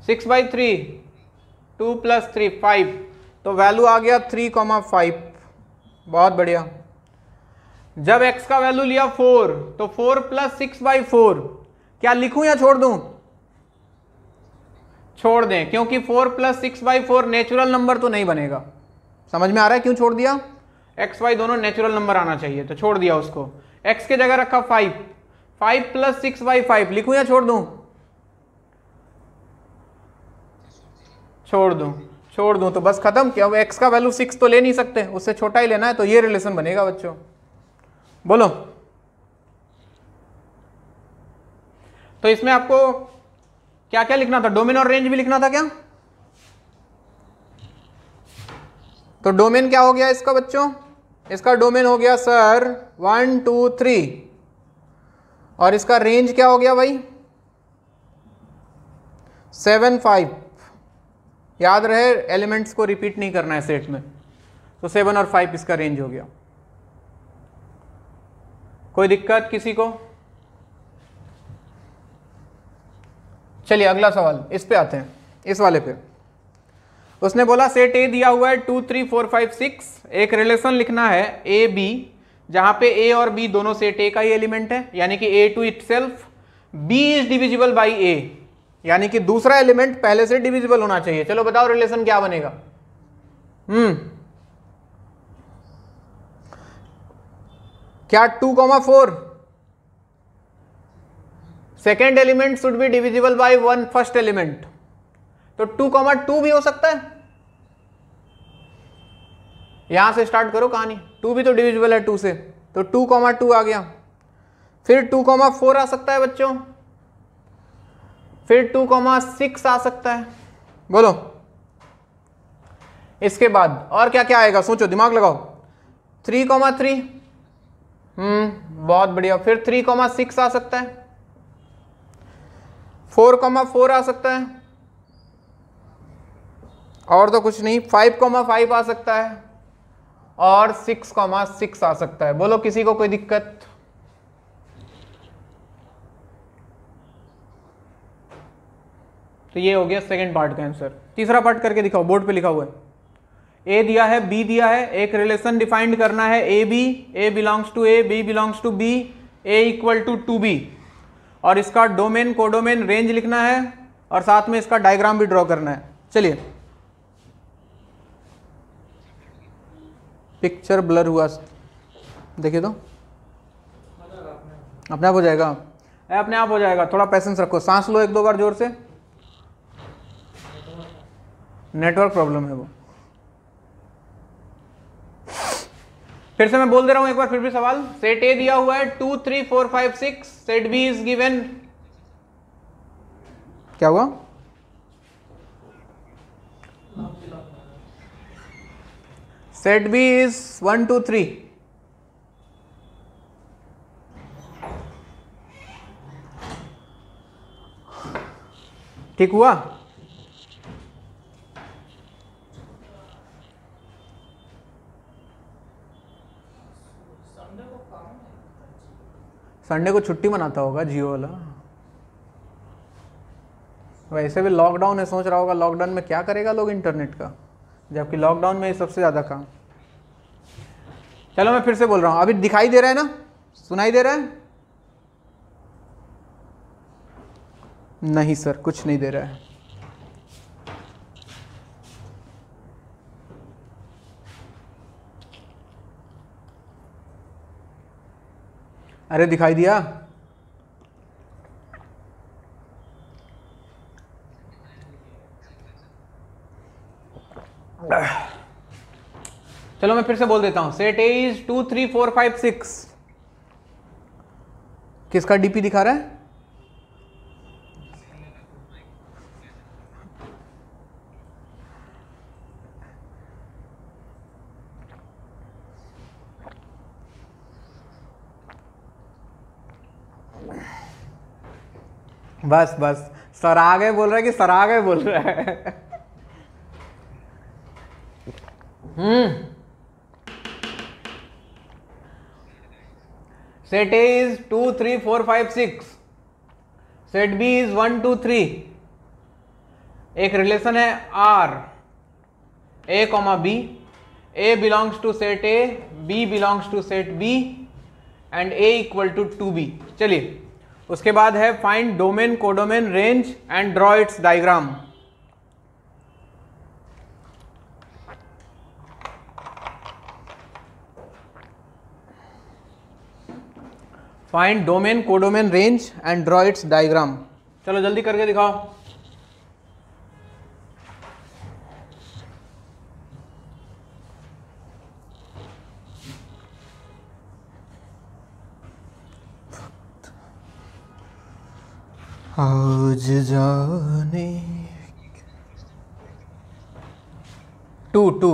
6/3। 2 प्लस 3 5। तो वैल्यू आ गया 3,5। बहुत बढ़िया। जब x का वैल्यू लिया 4 तो 4 प्लस 6/4, क्या लिखूं या छोड़ दूं? छोड़ दें, क्योंकि 4 प्लस 6/4 नेचुरल नंबर तो नहीं बनेगा। समझ में आ रहा है क्यों छोड़ दिया? एक्स वाई दोनों नेचुरल नंबर आना चाहिए, तो छोड़ दिया उसको। x के जगह रखा 5। 5 प्लस 6/5 लिखूं या छोड़ दूं? छोड़ दूं। छोड़ दूं तो बस खत्म। क्या x का वैल्यू 6 तो ले नहीं सकते, उससे छोटा ही लेना है। तो ये रिलेशन बनेगा बच्चों। बोलो। तो इसमें आपको क्या क्या लिखना था? डोमेन और रेंज भी लिखना था क्या? तो डोमेन क्या हो गया इसका बच्चों? इसका डोमेन हो गया सर 1 2 3। और इसका रेंज क्या हो गया भाई? 7 5। याद रहे एलिमेंट्स को रिपीट नहीं करना है सेट में। तो 7 और 5 इसका रेंज हो गया। कोई दिक्कत किसी को? चलिए अगला सवाल इस पे आते हैं, इस वाले पे। उसने बोला सेट ए दिया हुआ है 2 3 4 5 6। एक रिलेशन लिखना है ए बी, जहां पे ए और बी दोनों सेट ए का ही एलिमेंट है, यानी कि A to itself B is divisible by A, यानी कि दूसरा एलिमेंट पहले से डिविजिबल होना चाहिए। चलो बताओ रिलेशन क्या बनेगा? क्या 2,4 second element should be divisible by 1 first element. तो 2,2 भी हो सकता है। यहां से स्टार्ट करो कहानी। 2 भी तो डिविजिबल है 2 से, तो 2,2 आ गया। फिर 2,4 आ सकता है बच्चों। फिर 2,6 आ सकता है। बोलो इसके बाद और क्या क्या आएगा? सोचो, दिमाग लगाओ। 3,3। बहुत बढ़िया। फिर 3,6 आ सकता है। 4,4 आ सकता है। और तो कुछ नहीं। 5,5 आ सकता है और 6,6 आ सकता है। बोलो किसी को कोई दिक्कत? तो ये हो गया सेकंड पार्ट का आंसर। तीसरा पार्ट करके दिखाओ, बोर्ड पे लिखा हुआ है। ए दिया है, बी दिया है, एक रिलेशन डिफाइंड करना है A B, A belongs to A, B belongs to B, A equal to 2b, और इसका डोमेन कोडोमेन रेंज लिखना है और साथ में इसका डायग्राम भी ड्रॉ करना है। चलिए पिक्चर ब्लर हुआ, देखिए तो अपने आप हो जाएगा। अपने आप हो जाएगा, थोड़ा पैसेंस रखो। सांस लो 1-2 बार जोर से। नेटवर्क प्रॉब्लम है वो। फिर से मैं बोल दे रहा हूं एक बार फिर भी सवाल। सेट ए दिया हुआ है 2 3 4 5 6। सेट बी इज गिवन, क्या हुआ? Set B is 1 2 3। ठीक हुआ? संडे को छुट्टी मनाता होगा जियो वाला। वैसे भी लॉकडाउन है, सोच रहा होगा लॉकडाउन में क्या करेगा लोग इंटरनेट का, जबकि लॉकडाउन में सबसे ज़्यादा काम। चलो मैं फिर से बोल रहा हूँ। अभी दिखाई दे रहा है ना? सुनाई दे रहा है? नहीं सर, कुछ नहीं दे रहा है। अरे दिखाई दिया? चलो मैं फिर से बोल देता हूं, सेट ए इज 2 3 4 5 6। किसका डीपी दिखा रहा है? बस बस, सर आ गए बोल रहा है कि सर आ गए बोल रहा है। Set A is 2 3 4 5 6, set B is 1 2 3। एक रिलेशन है R A comma B, A belongs to set A, B belongs to set B and A equal to 2b। चलिए उसके बाद है find domain, codomain, range and draw its diagram. Find domain, codomain, range and draw its diagram. चलो जल्दी करके दिखाओ। आज जाने 2 2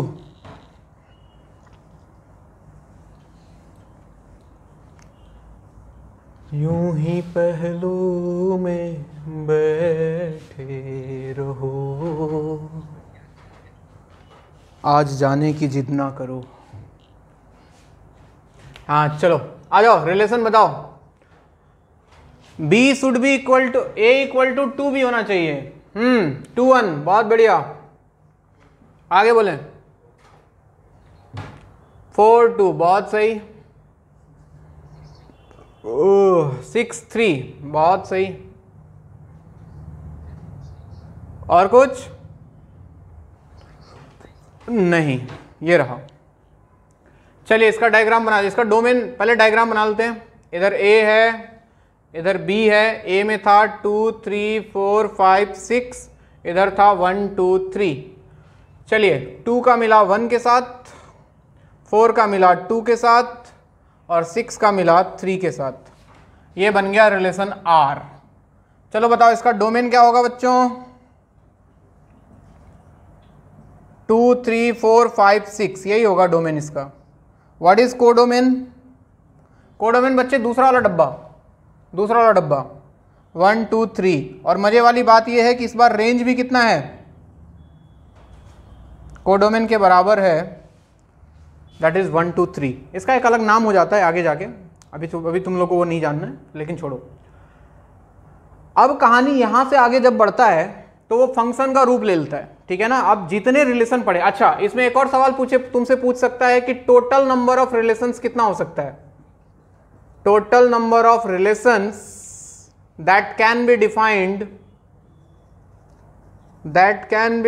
यूं ही पहलू में बैठे रहो, आज जाने की जिद ना करो। हाँ चलो आ जाओ, रिलेशन बताओ। B should be equal to A equal to 2B होना चाहिए। 2 1, बहुत बढ़िया। आगे बोलें 4 2, बहुत सही। 6 3, बहुत सही। और कुछ नहीं, ये रहा। चलिए इसका डायग्राम बना, इसका डोमेन पहले डायग्राम बना लेते हैं। इधर A है, इधर B है। A में था 2 3 4 5 6, इधर था 1 2 3। चलिए 2 का मिला 1 के साथ, 4 का मिला 2 के साथ और 6 का मिला 3 के साथ। ये बन गया रिलेशन R। चलो बताओ इसका डोमेन क्या होगा बच्चों? 2 3 4 5 6, यही होगा डोमेन इसका। What is codomain? कोडोमेन बच्चे दूसरा वाला डब्बा, दूसरा वाला डब्बा 1 2 3। और मजे वाली बात यह है कि इस बार रेंज भी कितना है? कोडोमेन के बराबर है, दैट इज 1 2 3। इसका एक अलग नाम हो जाता है आगे जाके, अभी तुम लोग को वो नहीं जानना है, लेकिन छोड़ो। अब कहानी यहां से आगे जब बढ़ता है तो वो फंक्शन का रूप ले लेता है, ठीक है ना। अब जितने रिलेशन पढ़े, अच्छा इसमें एक और सवाल तुमसे पूछ सकता है कि टोटल नंबर ऑफ रिलेशंस कितना हो सकता है? Total number of relations that can be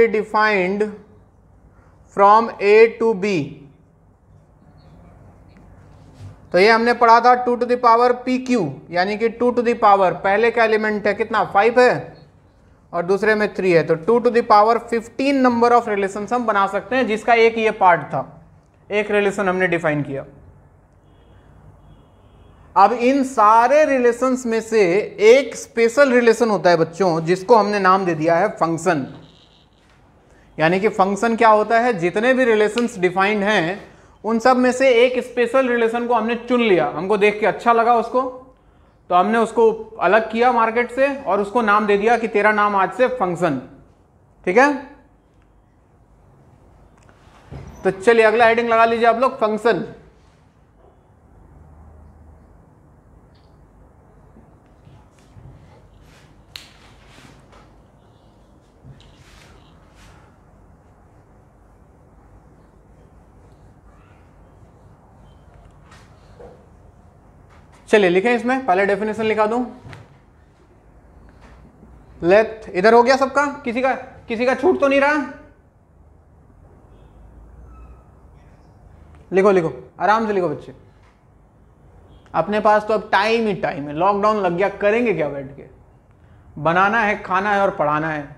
defined from A to B। तो ये हमने पढ़ा था 2 to the power PQ, यानी कि 2 to the power, पहले का एलिमेंट है कितना 5 है और दूसरे में 3 है, तो 2 to the power 15 number of relations हम बना सकते हैं, जिसका एक ये पार्ट था, एक रिलेशन हमने डिफाइन किया। अब इन सारे रिलेशंस में से एक स्पेशल रिलेशन होता है बच्चों, जिसको हमने नाम दे दिया है फंक्शन। यानी कि फंक्शन क्या होता है? जितने भी रिलेशंस डिफाइंड हैं उन सब में से एक स्पेशल रिलेशन को हमने चुन लिया, हमको देख के अच्छा लगा उसको, तो हमने उसको अलग किया मार्केट से और उसको नाम दे दिया कि तेरा नाम आज से फंक्शन। ठीक है, तो चलिए अगला हेडिंग लगा लीजिए आप लोग, फंक्शन। चलिए लिखें, इसमें पहले डेफिनेशन लिखा दूं। लेट, इधर हो गया सबका? किसी का छूट तो नहीं रहा? लिखो लिखो, आराम से लिखो बच्चे। अपने पास तो अब टाइम ही टाइम है, लॉकडाउन लग गया, करेंगे क्या बैठ के? बनाना है, खाना है और पढ़ाना है।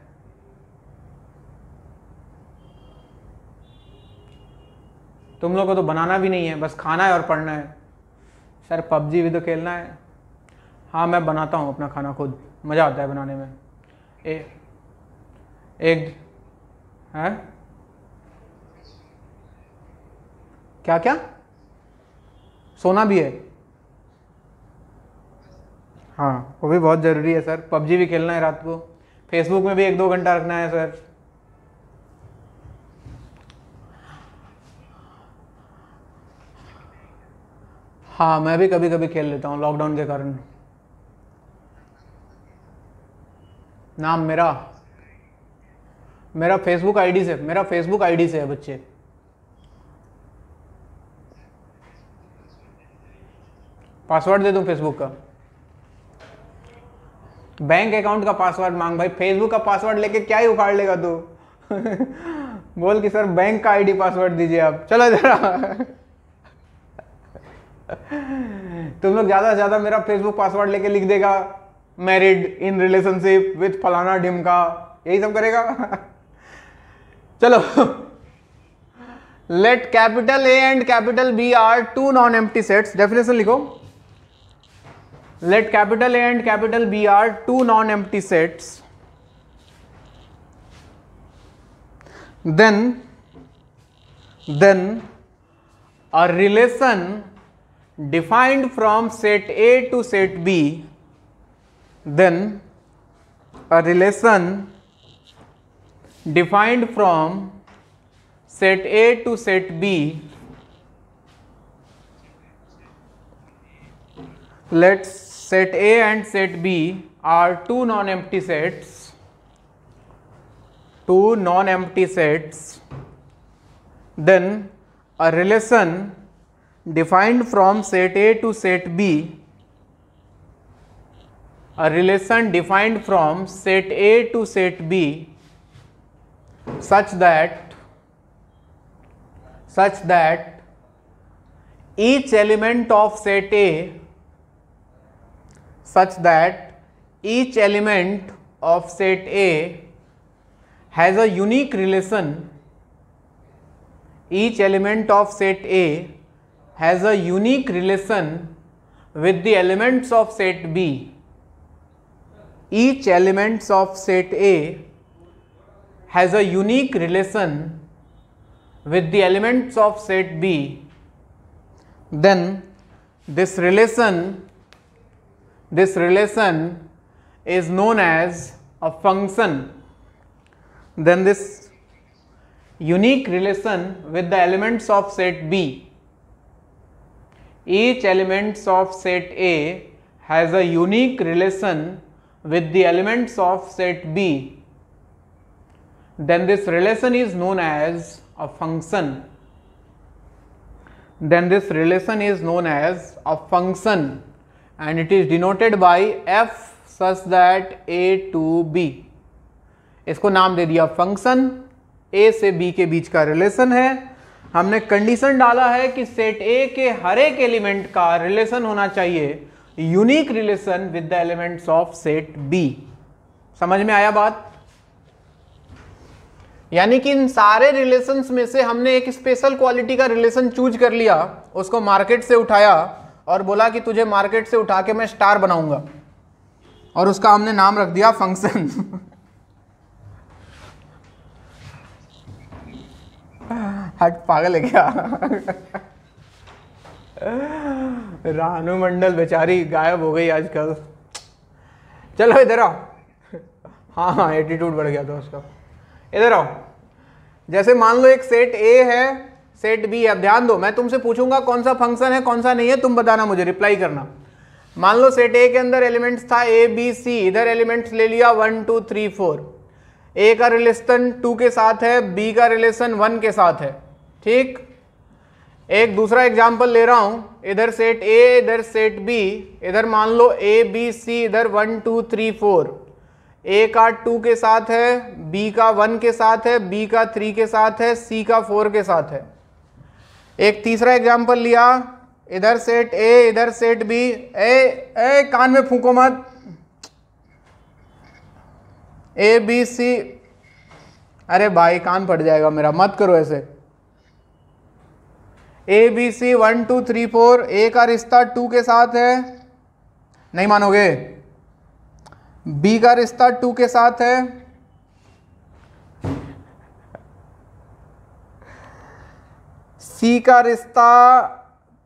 तुम लोग को तो बनाना भी नहीं है, बस खाना है और पढ़ना है। सर पबजी भी तो खेलना है। हाँ मैं बनाता हूँ अपना खाना खुद, मज़ा आता है बनाने में। एक है क्या क्या सोना भी है? हाँ वो भी बहुत ज़रूरी है सर। पबजी भी खेलना है रात को, फेसबुक में भी 1-2 घंटा रखना है सर। हाँ मैं भी कभी कभी खेल लेता हूँ लॉकडाउन के कारण। नाम मेरा फेसबुक आईडी से, मेरा फेसबुक आईडी से है बच्चे। पासवर्ड दे दूं फेसबुक का? बैंक अकाउंट का पासवर्ड मांग भाई, फेसबुक का पासवर्ड लेके क्या ही उखाड़ लेगा तू? बोल कि सर बैंक का आईडी पासवर्ड दीजिए आप। चलो जरा तुम लोग ज्यादा से ज्यादा मेरा फेसबुक पासवर्ड लेके लिख देगा मैरिड इन रिलेशनशिप विथ फलाना ढिमका, यही सब करेगा। चलो let capital A and capital B are two non empty sets. Definition लिखो। Let capital A and capital B are two non-empty sets. Then a relation defined from set A to set B. Then a relation defined from set A to set B. Let's set A and set B are two non-empty sets. Then a relation defined from set A to set B. A relation defined from set A to set B such that each element of set A has a unique relation. Each element of set A has a unique relation with the elements of set B. Each element of set A has a unique relation with the elements of set B. Then this relation is known as a function. Then this unique relation with the elements of set B, each element of set A has a unique relation with the elements of set B. Then this relation is known as a function. And it is denoted by f such that A to B. इसको नाम दे दिया function. A से B के बीच का relation है। हमने condition डाला है कि सेट A के हर एक एलिमेंट का रिलेशन होना चाहिए unique relation with the elements of set B। समझ में आया बात? यानी कि इन सारे रिलेशंस में से हमने एक स्पेशल क्वालिटी का रिलेशन चूज कर लिया, उसको मार्केट से उठाया और बोला कि तुझे मार्केट से उठा के मैं स्टार बनाऊंगा, और उसका हमने नाम रख दिया फंक्शन। हट पागल है क्या? रानू मंडल बेचारी गायब हो गई आजकल। चलो इधर आओ। हाँ एटीट्यूड बढ़ गया था उसका। इधर आओ। जैसे मान लो एक सेट ए है, सेट बी है। अब ध्यान दो, मैं तुमसे पूछूंगा कौन सा फंक्शन है कौन सा नहीं है, तुम बताना, मुझे रिप्लाई करना। मान लो सेट ए के अंदर एलिमेंट्स था ए बी सी, इधर एलिमेंट्स ले लिया 1 2 3 4। ए का रिलेशन 2 के साथ है, बी का रिलेशन 1 के साथ है। ठीक, एक दूसरा एग्जांपल ले रहा हूं। इधर सेट ए, इधर सेट बी, इधर मान लो ए बी सी, इधर 1 2 3 4। ए का 2 के साथ है, बी का 1 के साथ है, बी का 3 के साथ है, सी का 4 के साथ है। एक तीसरा एग्जांपल लिया, इधर सेट ए, इधर सेट बी। ए कान में फूको मत। ए बी सी, अरे भाई कान फट जाएगा मेरा, मत करो ऐसे। ए बी सी 1 2 3 4, ए का रिश्ता 2 के साथ है, नहीं मानोगे। बी का रिश्ता 2 के साथ है, सी का रिश्ता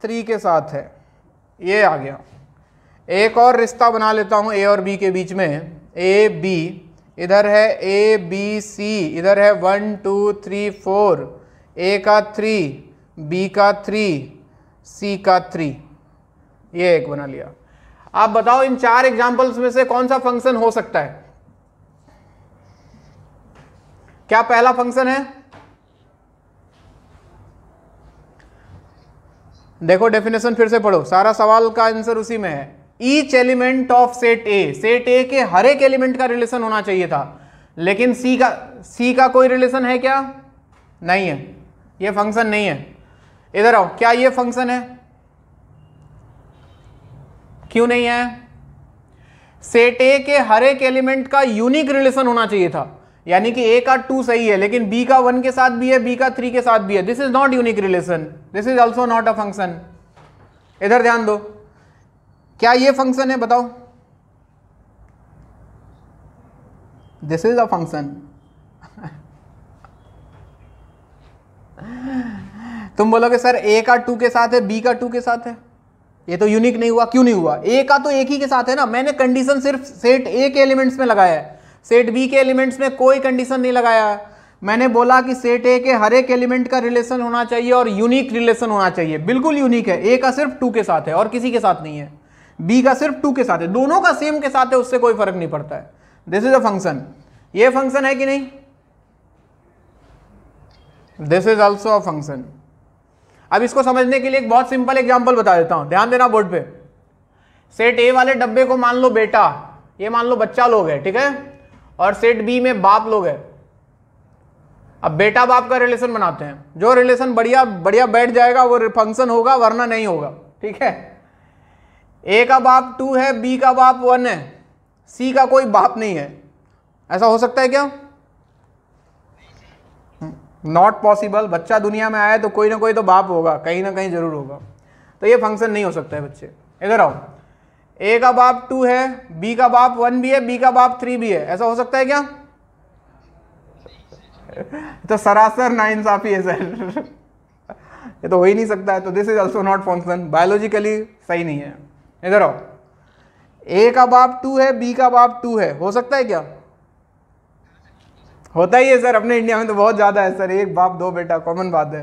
3 के साथ है। ये आ गया। एक और रिश्ता बना लेता हूं ए और बी के बीच में। ए बी, इधर है ए बी सी, इधर है 1 2 3 4, ए का 3, बी का 3, सी का 3। ये एक बना लिया। आप बताओ इन 4 एग्जाम्पल्स में से कौन सा फंक्शन हो सकता है? क्या पहला फंक्शन है? देखो डेफिनेशन फिर से पढ़ो, सारा सवाल का आंसर उसी में है। Each element of set A, set ए के हर एक एलिमेंट का रिलेशन होना चाहिए था, लेकिन सी का कोई रिलेशन है क्या? नहीं है, ये फंक्शन नहीं है। इधर आओ, क्या ये फंक्शन है? क्यों नहीं है? सेट ए के हर एक एलिमेंट का यूनिक रिलेशन होना चाहिए था, यानी कि ए का 2 सही है, लेकिन बी का 1 के साथ भी है, बी का 3 के साथ भी है। This is not unique relation, this is also not a function. इधर ध्यान दो, क्या ये फंक्शन है? बताओ। This is a function. तुम बोलोगे सर ए का 2 के साथ है, बी का 2 के साथ है, ये तो यूनिक नहीं हुआ। क्यों नहीं हुआ? ए का तो एक ही के साथ है ना। मैंने कंडीशन सिर्फ सेट ए के एलिमेंट्स में लगाया है, सेट बी के एलिमेंट्स में कोई कंडीशन नहीं लगाया। मैंने बोला कि सेट ए के हर एक एलिमेंट का रिलेशन होना चाहिए और यूनिक रिलेशन होना चाहिए। बिल्कुल यूनिक है। ए का सिर्फ 2 के साथ है और किसी के साथ नहीं है, बी का सिर्फ 2 के साथ है, दोनों का सेम के साथ है, उससे कोई फर्क नहीं पड़ता है। This is a function. ये फंक्शन है कि नहीं? This is also a function. अब इसको समझने के लिए एक बहुत सिंपल एग्जांपल बता देता हूं, ध्यान देना बोर्ड पे। सेट ए वाले डब्बे को मान लो बेटा, ये मान लो बच्चा लोग है, ठीक है, और सेट बी में बाप लोग है। अब बेटा बाप का रिलेशन बनाते हैं, जो रिलेशन बढ़िया बढ़िया बैठ जाएगा वो फंक्शन होगा, वरना नहीं होगा, ठीक है। ए का बाप 2 है, बी का बाप 1 है, सी का कोई बाप नहीं है। ऐसा हो सकता है क्या? Not possible. बच्चा दुनिया में आया तो कोई ना कोई तो बाप होगा, कहीं ना कहीं जरूर होगा, तो ये फंक्शन नहीं हो सकता है बच्चे। इधर आओ, ए का बाप 2 है, बी का बाप 1 भी है, बी का बाप 3 भी है। ऐसा हो सकता है क्या? तो सरासर नाइंसाफी है सर। ये तो हो ही नहीं सकता है। तो this is also not function, biologically सही नहीं है। इधर आओ, ए का बाप 2 है, बी का बाप 2 है, हो सकता है क्या? होता ही है सर, अपने इंडिया में तो बहुत ज्यादा है सर, एक बाप 2 बेटा कॉमन बात है।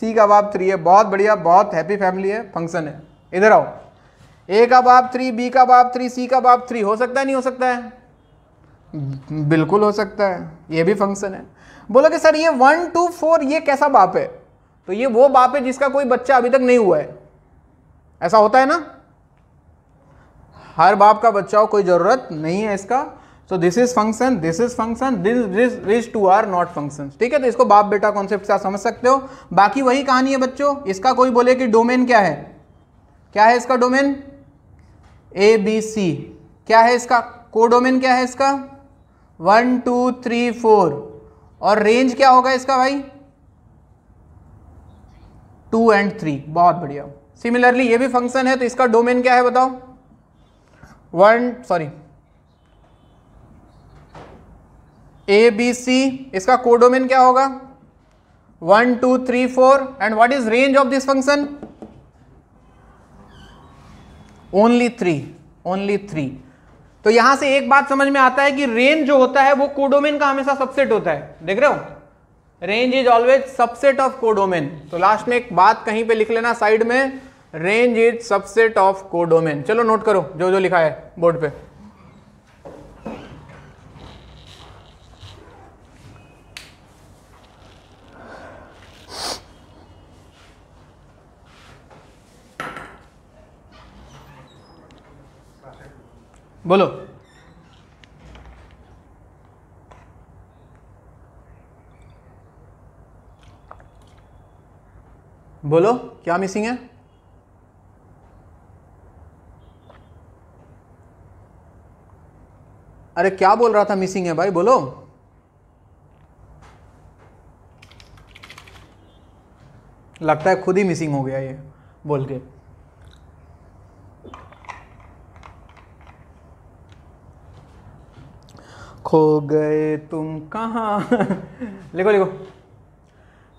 सी का बाप 3 है, बहुत बढ़िया, बहुत हैप्पी फैमिली है, फंक्शन है। इधर आओ, ए का बाप 3, बी का बाप 3, सी का बाप 3, हो सकता है नहीं हो सकता है? बिल्कुल हो सकता है, ये भी फंक्शन है। बोलोगे सर ये 1 2 4 ये कैसा बाप है? तो ये वो बाप है जिसका कोई बच्चा अभी तक नहीं हुआ है। ऐसा होता है ना, हर बाप का बच्चा हो, कोई जरूरत नहीं है इसका। So this is function, this is function, these two are not functions, ठीक है। तो इसको बाप बेटा कॉन्सेप्ट से आप समझ सकते हो। बाकी वही कहानी है बच्चों। इसका कोई बोले कि डोमेन क्या है, क्या है इसका डोमेन? A B C. क्या है इसका कोडोमेन? क्या है इसका? 1 2 3 4। और रेंज क्या होगा इसका भाई? 2 and 3। बहुत बढ़िया। सिमिलरली ये भी फंक्शन है, तो इसका डोमेन क्या है बताओ? ए बी सी, इसका कोडोमेन क्या होगा? 1 2 3 4। And what is range of this function? Only 3, only 3। तो यहां से एक बात समझ में आता है कि रेंज जो होता है वो कोडोमेन का हमेशा सबसेट होता है। देख रहे हो, range is always subset of codomain. तो लास्ट में एक बात कहीं पे लिख लेना साइड में, range is subset of codomain. चलो नोट करो जो जो लिखा है बोर्ड पे। बोलो बोलो क्या मिसिंग है? अरे क्या बोल रहा था मिसिंग है भाई, बोलो। लगता है खुद ही मिसिंग हो गया ये बोल के। खो गए तुम कहाँ। लिखो लिखो,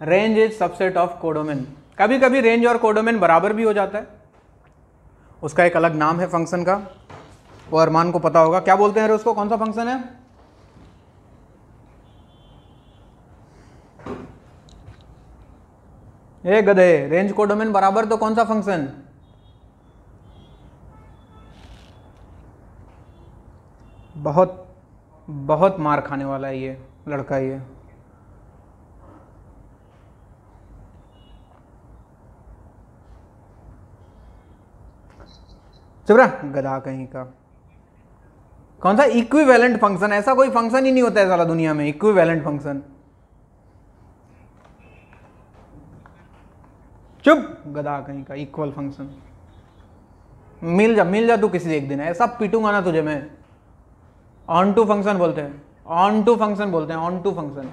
range is subset of codomain. कभी कभी रेंज और कोडोमेन बराबर भी हो जाता है, उसका एक अलग नाम है फंक्शन का, वो अरमान को पता होगा। क्या बोलते हैं उसको, कौन सा फंक्शन है? ए गधे, रेंज कोडोमेन बराबर तो कौन सा फंक्शन? बहुत बहुत मार खाने वाला है ये लड़का ये। चुप रहा गधा कहीं का। कौन सा इक्विवेलेंट फंक्शन? ऐसा कोई फंक्शन ही नहीं होता है साला दुनिया में, इक्विवेलेंट फंक्शन। चुप गधा कहीं का, इक्वल फंक्शन। मिल जा तू किसी एक दिन, ऐसा पीटूंगा ना तुझे मैं। ऑन टू फंक्शन बोलते हैं, ऑन टू फंक्शन बोलते हैं, ऑन टू फंक्शन।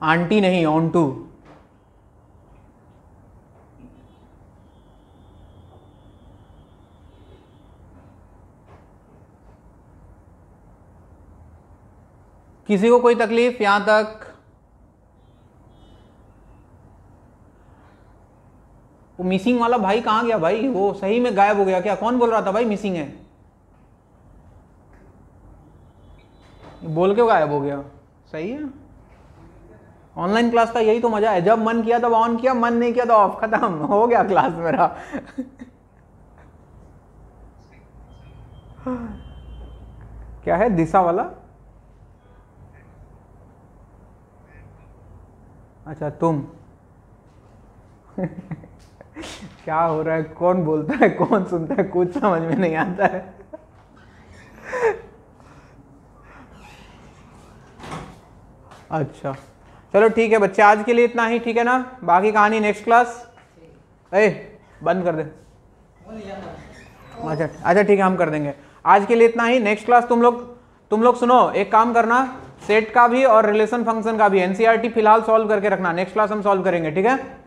आंटी नहीं, ऑन टू। किसी को कोई तकलीफ यहां तक? वो मिसिंग वाला भाई कहां गया भाई? वो सही में गायब हो गया क्या? कौन बोल रहा था भाई मिसिंग है? बोल के गायब हो गया। सही है, ऑनलाइन क्लास का यही तो मजा है, जब मन किया तब ऑन किया, मन नहीं किया तो ऑफ, खत्म हो गया क्लास मेरा। क्या है दिशा वाला? अच्छा तुम। क्या हो रहा है, कौन बोलता है कौन सुनता है, कुछ समझ में नहीं आता है। अच्छा चलो ठीक है बच्चे, आज के लिए इतना ही, ठीक है ना? बाकी कहानी नेक्स्ट क्लास। ए बंद कर दे। अच्छा ठीक है, हम कर देंगे। आज के लिए इतना ही, नेक्स्ट क्लास तुम लोग सुनो, एक काम करना, सेट का भी और रिलेशन फंक्शन का भी एनसीईआरटी फिलहाल सॉल्व करके रखना, नेक्स्ट क्लास हम सॉल्व करेंगे, ठीक है?